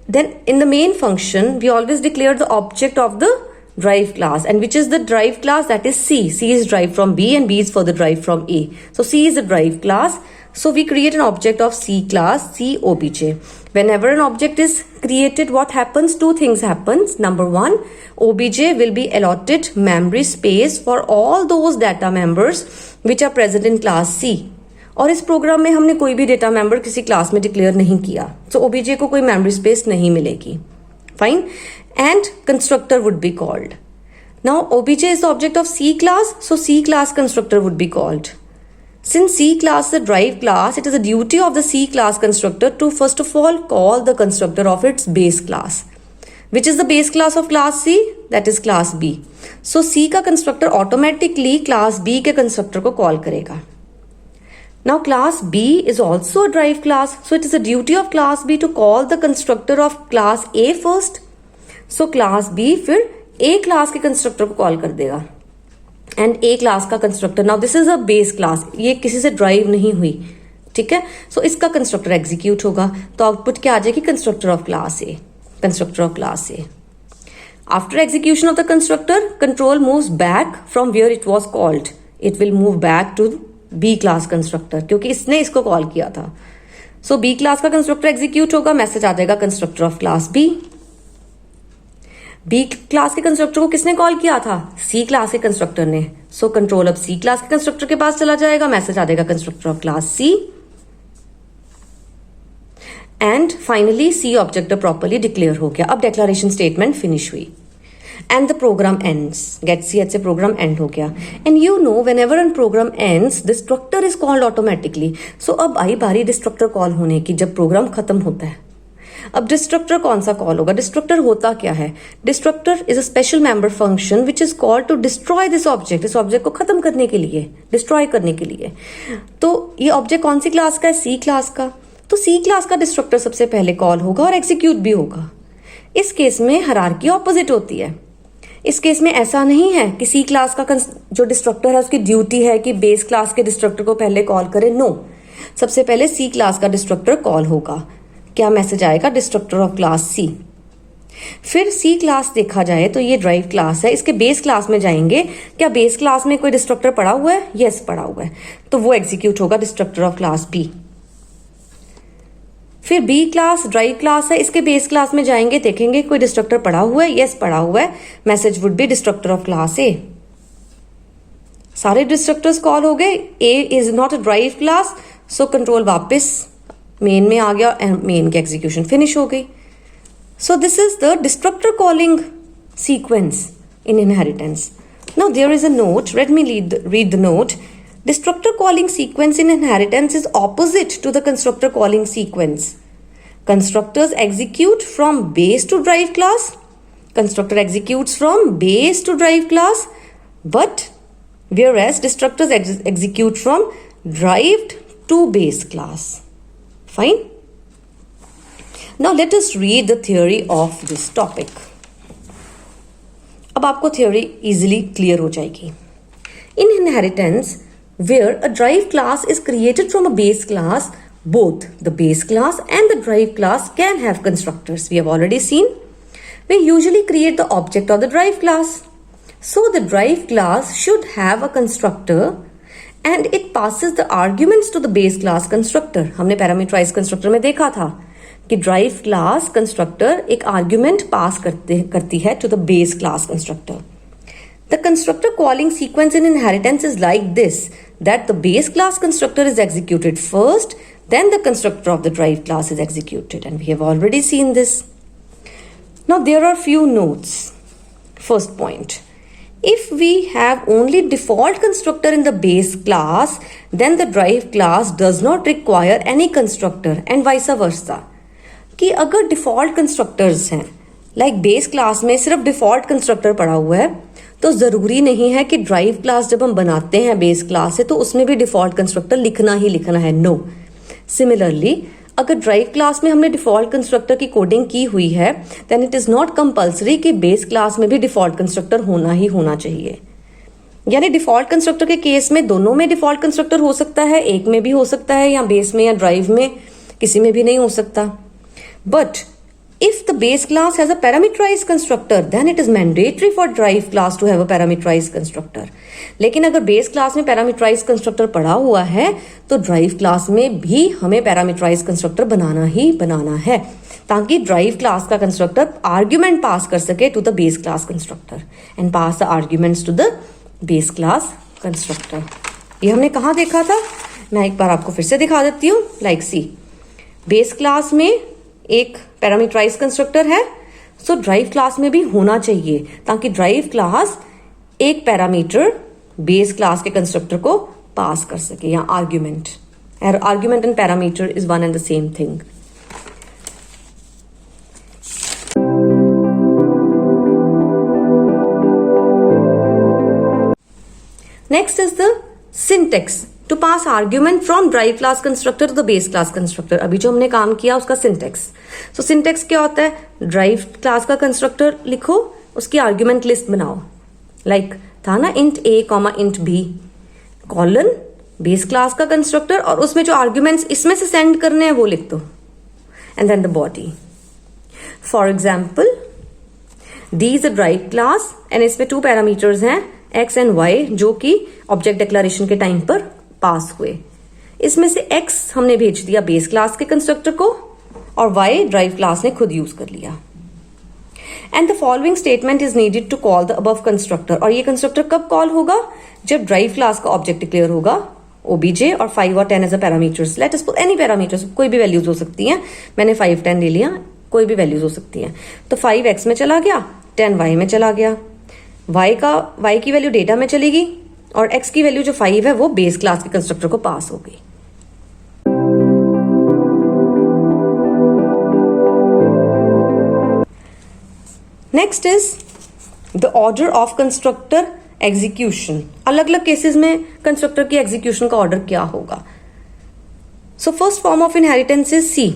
Then in the main function, we always declare the object of the drive class, and which is the drive class, that is C. C is derived from B, and B is further derived from A. So C is a drive class. So we create an object of C class, C obj. Whenever an object is created, what happens? 2 things happens. Number 1, obj will be allotted memory space for all those data members which are present in class C. और इस programme में हमने कोई भी data member किसी class में declare नहीं किया, so obj को कोई मेमोरी स्पेस नहीं मिलेगी. Fine. And constructor would be called. Now obj is the object of C class, so C class constructor would be called. Since C class is a drive class, it is a duty of the C class constructor to first of all call the constructor of its base class. Which is the base class of class C? That is class B. So C का constructor automatically class B के constructor को call करेगा. Now class B is also a drive class, so it is a duty of class B to call the constructor of class A first. So class B फिर A class के constructor को call कर देगा. And A class का constructor, now this is a base class, ये किसी से drive नहीं हुई, ठीक है. So इसका constructor execute होगा, तो output क्या आ जाएगी? Constructor of class A. Constructor of class A. After execution of the constructor, control moves back from where it was called. It will move back to B class constructor, क्योंकि इसने इसको call किया था. So B class का constructor execute होगा, message आ जाएगा constructor of class B. B class के कंस्ट्रक्टर को किसने कॉल किया था? C क्लास के कंस्ट्रक्टर ने. सो कंट्रोल अब C क्लास के कंस्ट्रक्टर के पास चला जाएगा, मैसेज आ जाएगा constructor of class C. And finally C object properly declare हो गया. अब डिक्लेरेशन स्टेटमेंट फिनिश हुई and the program ends. Get C H से प्रोग्राम एंड हो गया. And you know whenever an program ends, destructor is called automatically. So अब आई बारी डिस्ट्रक्टर कॉल होने की जब प्रोग्राम खत्म होता है. अब डिस्ट्रक्टर कौन सा कॉल होगा? डिस्ट्रक्टर होता क्या है? Destructor is a special member function which is called to destroy this object. इस ऑब्जेक्ट को खत्म करने के लिए, डिस्ट्रॉय करने के लिए. तो ये ऑब्जेक्ट कौन सी क्लास का है? सी क्लास का. तो सी क्लास का डिस्ट्रक्टर सबसे पहले कॉल होगा और एग्जीक्यूट भी होगा. इस केस में हायरार्की ऑपोजिट होती है. इस केस में ऐसा नहीं है कि सी क्लास का जो डिस्ट्रक्टर है उसकी ड्यूटी है कि बेस क्लास के डिस्ट्रक्टर को पहले कॉल करे. नो, सबसे पहले सी क्लास का डिस्ट्रक्टर कॉल होगा. क्या मैसेज आएगा? Destructor of class C. फिर सी क्लास देखा जाए तो ये ड्राइव क्लास है, इसके बेस क्लास में जाएंगे. क्या बेस क्लास में कोई डिस्ट्रक्टर पड़ा हुआ है? यस, पड़ा हुआ है. तो वो एग्जीक्यूट होगा डिस्ट्रक्टर ऑफ क्लास बी. फिर बी क्लास ड्राइव क्लास है, इसके बेस क्लास में जाएंगे, देखेंगे कोई डिस्ट्रक्टर पड़ा हुआ है. यस, पड़ा हुआ है. Message would be destructor of class A. सारे डिस्ट्रक्टर्स कॉल हो गए. A is not a drive class, so control वापस मेन में आ गया एंड मेन की एग्जीक्यूशन फिनिश हो गई. So this is the destructor calling sequence in inheritance. Now there is a note. Let me read the note. Destructor calling sequence in inheritance is opposite to the constructor calling sequence. Constructors execute from base to drive class. Constructor executes from base to drive class. But whereas destructors execute from derived to base class. Fine. Now let us read the theory of this topic. अब आपको theory easily clear हो जाएगी. In inheritance where a drive class is created from a base class, both the base class and the derived class can have constructors. We have already seen. We usually create the object of the derived class. So the derived class should have a constructor and it passes the arguments to the base class constructor. हमने parameterized constructor में देखा था कि derived class constructor एक argument pass करती है to the base class constructor. The constructor calling sequence in inheritance is like this, that the base class constructor is executed first, then the constructor of the drive class is executed, and we have already seen this. Now there are few notes. First point, if we have only default constructor in the base class, then the drive class does not require any constructor, and vice versa. कि अगर default constructors हैं, like base class में सिर्फ default constructor पड़ा हुआ है, तो जरूरी नहीं है कि ड्राइव क्लास जब हम बनाते हैं बेस क्लास से तो उसमें भी डिफॉल्ट कंस्ट्रक्टर लिखना ही लिखना है. नो. सिमिलरली अगर ड्राइव क्लास में हमने डिफॉल्ट कंस्ट्रक्टर की कोडिंग की हुई है, then it is not compulsory कि बेस क्लास में भी डिफॉल्ट कंस्ट्रक्टर होना ही होना चाहिए. यानी डिफॉल्ट कंस्ट्रक्टर के केस में दोनों में डिफॉल्ट कंस्ट्रक्टर हो सकता है, एक में भी हो सकता है, या बेस में या ड्राइव में, किसी में भी नहीं हो सकता. But if the base class has a parameterized constructor, then it is mandatory for drive class to have a parameterized constructor. लेकिन अगर बेस क्लास में पैरामीटराइज कंस्ट्रक्टर पड़ा हुआ है तो ड्राइव क्लास में भी हमें पैरामीटराइज कंस्ट्रक्टर बनाना ही बनाना है, ताकि ड्राइव क्लास का कंस्ट्रक्टर आर्ग्यूमेंट पास कर सके to the base class constructor and pass the arguments to the base class constructor. ये हमने कहाँ देखा था, मैं एक बार आपको फिर से दिखा देती हूँ. लाइक सी, बेस क्लास में एक पैरामीटराइज कंस्ट्रक्टर है, सो ड्राइव क्लास में भी होना चाहिए, ताकि ड्राइव क्लास एक पैरामीटर बेस क्लास के कंस्ट्रक्टर को पास कर सके, या argument. Argument and parameter is one and the same thing. Next is the syntax to pass argument from derived class constructor to the base class constructor. अभी जो हमने काम किया उसका सिंटेक्स. सो सिंटेक्स क्या होता है, ड्राइव क्लास का कंस्ट्रक्टर लिखो, उसकी आर्ग्यूमेंट लिस्ट बनाओ. लाइक था ना int A comma int B colon base class का कंस्ट्रक्टर, और उसमें जो आर्ग्यूमेंट्स इसमें से सेंड करने हैं वो लिख दो, and then the body. For example D is a drive class एंड इसमें 2 पैरामीटर्स हैं एक्स एंड वाई, जो कि ऑब्जेक्ट डिक्लेरेशन के टाइम पर पास हुए. इसमें से x हमने भेज दिया बेस क्लास के कंस्ट्रक्टर को और y ड्राइव क्लास ने खुद यूज कर लिया. And the following statement is needed to call the above constructor. और ये कंस्ट्रक्टर कब कॉल होगा, जब ड्राइव क्लास का ऑब्जेक्ट डिक्लेयर होगा obj और 5 और 10 as a parameters. Let us put any parameters, कोई भी वैल्यूज हो सकती हैं. मैंने 5 10 ले लिया, कोई भी वैल्यूज हो सकती हैं. तो 5 x में चला गया, 10 y में चला गया. y की वैल्यू डेटा में चलेगी और x की वैल्यू जो 5 है वो बेस क्लास के कंस्ट्रक्टर को पास हो गई. Next is the order of constructor execution. अलग अलग केसेस में कंस्ट्रक्टर की एग्जीक्यूशन का ऑर्डर क्या होगा. So first form of inheritance is C.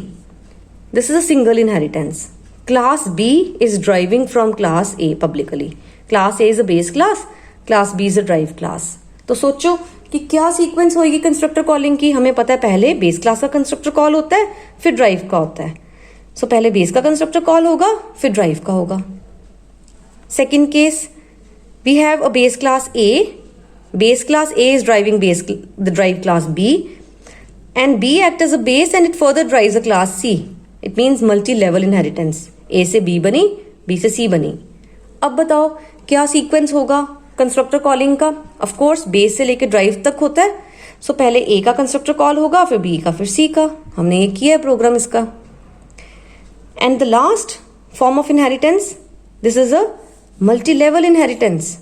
This is a single inheritance. Class B is deriving from class A publicly. Class A is a base class, class B is a drive class. तो सोचो कि क्या sequence होगी constructor calling की. हमें पता है पहले बेस क्लास का कंस्ट्रक्टर कॉल होता है, फिर ड्राइव का होता है. सो पहले बेस का कंस्ट्रक्टर कॉल होगा, फिर ड्राइव का होगा. Second case, we have a base class A. Base class A is driving the drive class B, and B act as a base and it further drives a class C. It means multi level inheritance. A से B बनी, B से सी बनी. अब बताओ क्या sequence होगा constructor calling का. Of course base से लेकर ड्राइव तक होता है, सो पहले ए का कंस्ट्रक्टर कॉल होगा, फिर बी का, फिर सी का. हमने ये किया है प्रोग्राम इसका. And the last form of inheritance, this is a multi level inheritance.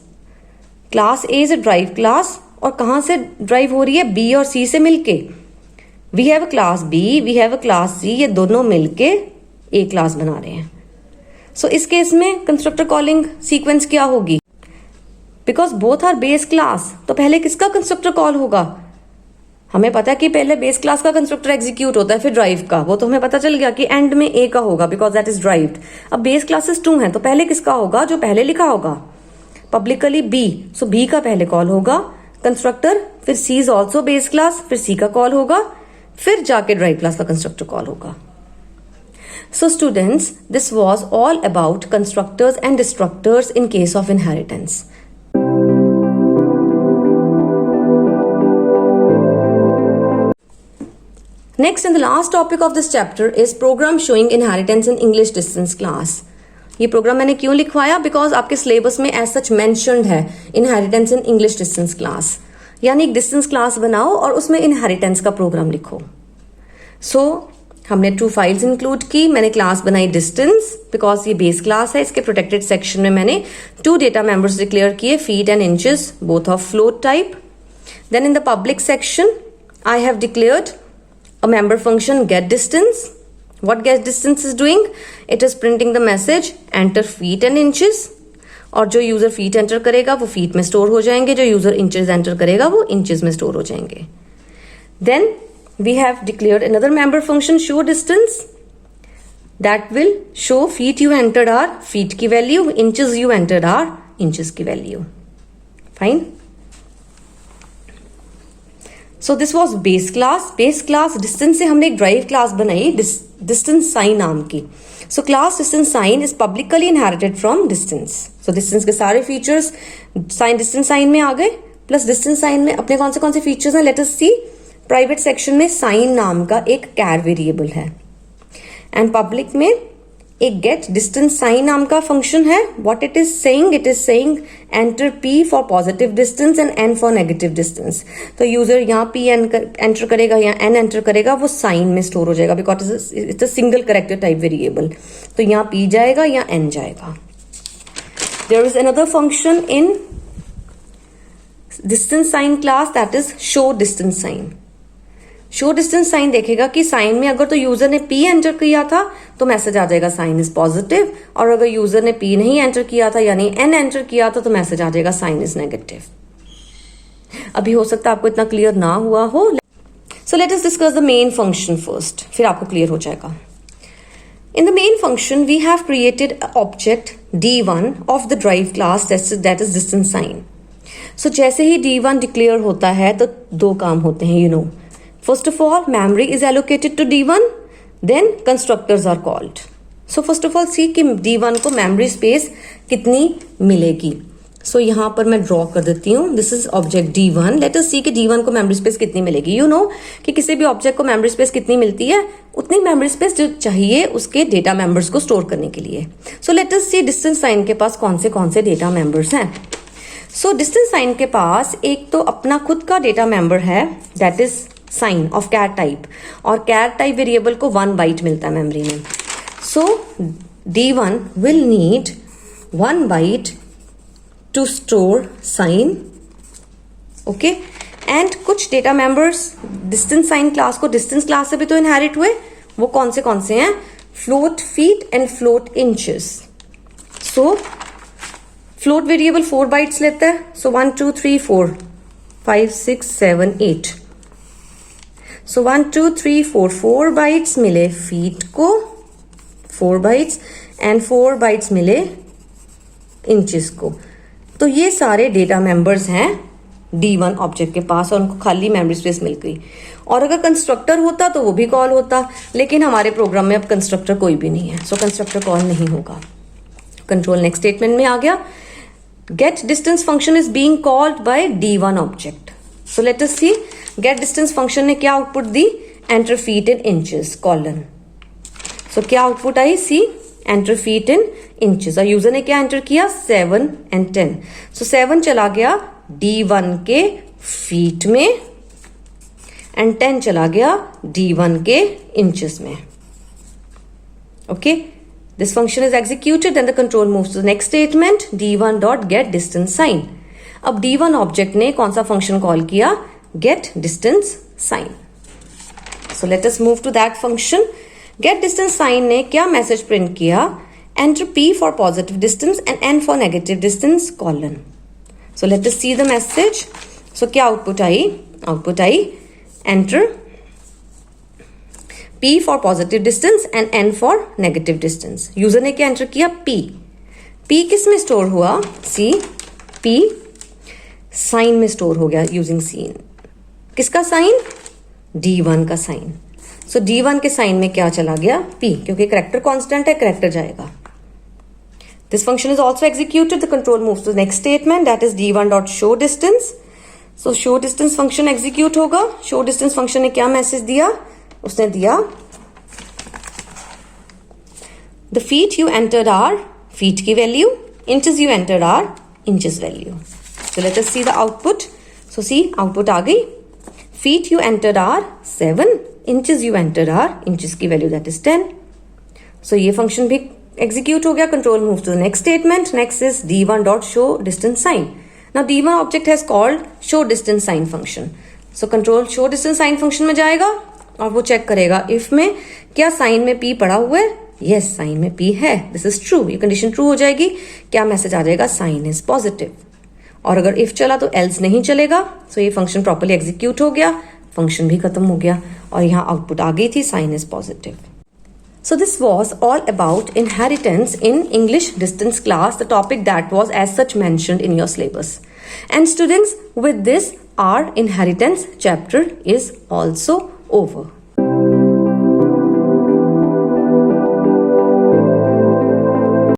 Class A is a drive class, और कहां से ड्राइव हो रही है? बी और सी से मिलके. We have a class B, we have a class C, ये दोनों मिलके ए क्लास बना रहे हैं. सो इस केस में कंस्ट्रक्टर कॉलिंग सीक्वेंस क्या होगी? Because both are base class, तो पहले किसका कंस्ट्रक्टर कॉल होगा? हमें पता है कि पहले बेस क्लास का कंस्ट्रक्टर एग्जीक्यूट होता है, फिर ड्राइव का. वो तो हमें पता चल गया कि एंड में ए का होगा बिकॉज दैट इज ड्राइव्ड. अब बेस क्लासेस 2 हैं, तो पहले किसका होगा? जो पहले लिखा होगा पब्लिकली बी. सो बी का पहले कॉल होगा कंस्ट्रक्टर, फिर सी इज ऑल्सो बेस क्लास, फिर सी का कॉल होगा, फिर जाके ड्राइव क्लास का कंस्ट्रक्टर कॉल होगा. So students, this was all about constructors and destructors in case of inheritance. Next and the last topic of this chapter is program showing inheritance in English distance class. ये programme मैंने क्यों लिखवाया? Because आपके syllabus में as such mentioned है inheritance in English distance class. यानी एक distance class बनाओ और उसमें इनहेरिटेंस का प्रोग्राम लिखो. सो हमने 2 फाइल्स इंक्लूड की. मैंने क्लास बनाई डिस्टेंस बिकॉज ये बेस क्लास है. इसके प्रोटेक्टेड सेक्शन में मैंने 2 डेटा मेंबर्स डिक्लेयर किए, feet and inches, both of float type. Then in the public section I have declared a member function get distance. What get distance is doing? It is printing the message enter feet and inches. और जो user feet enter करेगा वो feet में store हो जाएंगे, जो user inches enter करेगा वो इंचेस में स्टोर हो जाएंगे. Then we have declared another member function show distance that will show feet you entered are feet की value, inches you entered are inches की value. Fine. So this was base class. Base class distance से हमने एक drive class बनाई distance sign नाम की. So class distance sign is publicly inherited from distance. So distance के सारे features sign distance sign में आ गए. Plus distance sign में अपने कौन से features हैं? Let us see. Private section में साइन नाम का एक कैर वेरिएबल है एंड पब्लिक में एक गेट डिस्टेंस साइन नाम का फंक्शन है. What it is saying enter P for positive distance and N for negative distance. तो यूजर यहाँ पी एंटर करेगा या एन एंटर करेगा, वो साइन में स्टोर हो जाएगा because it's a single character type variable. तो यहाँ पी जाएगा या एन जाएगा. There is another function in distance sign class that is show distance sign. Show distance sign देखेगा कि साइन में अगर तो यूजर ने पी एंटर किया था तो मैसेज आ जाएगा साइन इज पॉजिटिव, और अगर यूजर ने पी नहीं एंटर किया था यानी एन एंटर किया था तो मैसेज आ जाएगा साइन इज नेगेटिव. अभी हो सकता है आपको इतना क्लियर ना हुआ हो. So let us discuss the main function first, फिर आपको क्लियर हो जाएगा. In the main function we have created object D1 of the drive class that is distance sign. So जैसे ही D1 डिक्लेयर होता है तो 2 काम होते हैं, you know. First of all, memory is allocated to D1, then constructors are called. So first of all, see कि D1 को memory space कितनी मिलेगी. So यहाँ पर मैं draw कर देती हूँ. This is object D1. Let us see कि D1 को memory space कितनी मिलेगी. You know कि किसी भी object को memory space कितनी मिलती है, उतनी memory space जो चाहिए उसके data members को store करने के लिए. So let us see distance sign के पास कौन से data members हैं. So distance sign के पास एक तो अपना खुद का data member है, that is sign of char type, और कैर टाइप वेरिएबल को 1 बाइट मिलता है मेमोरी में. So D1 will need 1 byte to store sign. Okay. And कुछ data members distance sign class को डिस्टेंस क्लास से भी तो इनहेरिट हुए. वो कौन से हैं? Float feet and float inches. So float variable 4 bytes लेता है. सो 1 2 3 4 5 6 7 8. सो 1 2 3 4 4 बाइट्स मिले फीट को, 4 बाइट्स, एंड 4 बाइट्स मिले इंचेस को. तो ये सारे डेटा मेंबर्स हैं D1 ऑब्जेक्ट के पास और उनको खाली मेमोरी स्पेस मिल गई. और अगर कंस्ट्रक्टर होता तो वो भी कॉल होता, लेकिन हमारे प्रोग्राम में अब कंस्ट्रक्टर कोई भी नहीं है, सो कंस्ट्रक्टर कॉल नहीं होगा. कंट्रोल नेक्स्ट स्टेटमेंट में आ गया. Get distance function is being called by D1 object. So let us see. Get distance function ने क्या आउटपुट दी? Enter feet in inches colon. So क्या आउटपुट आई? See enter feet in inches. और user ने क्या एंटर किया? 7 and 10. सो 7 चला गया D1 के फीट में एंड 10 चला गया D1 के इंचेस में. Okay, this function is executed and the control moves to the next statement D1 dot get distance sign. अब D1 ऑब्जेक्ट ने कौन सा फंक्शन कॉल किया? Get distance sign. So let us move to that function. Get distance sign ने क्या message print किया? Enter P for positive distance and N for negative distance colon. So let us see the message. So क्या output I? Output I enter P for positive distance and N for negative distance. User ने क्या enter किया? P. P किस में store हुआ? C. P sign में store हो गया यूजिंग सीन. किसका साइन? D1 का साइन. सो D1 के साइन में क्या चला गया? P, क्योंकि करेक्टर कांस्टेंट है, करेक्टर जाएगा. This function is also executed. The control moves to next statement that is D1 dot show distance. So show distance function execute होगा. शो डिस्टेंस फंक्शन ने क्या मैसेज दिया? उसने दिया the feet you entered are feet की value, inches you entered are inches value. So let us see the output. So see, output आ गई. Feet you entered are 7, inches you entered are inches की value that is 10. So ये function भी execute हो गया. Control moves to the next statement. Next is D1 dot show distance sign. Now D1 object has called show distance sign function. So control show distance sign function में जाएगा और वो check करेगा if में क्या sign में P पड़ा हुआ है. Yes, sign में P है. This is true. ये condition true हो जाएगी. क्या message आ जाएगा? Sign is positive. और अगर इफ चला तो एल्स नहीं चलेगा. सो ये फंक्शन प्रॉपर्ली एग्जीक्यूट हो गया, फंक्शन भी खत्म हो गया और यहाँ आउटपुट आ गई थी sign is positive. So this was all about inheritance in English distance class, the topic that was as such mentioned in your syllabus. And students, with this our inheritance chapter is also over.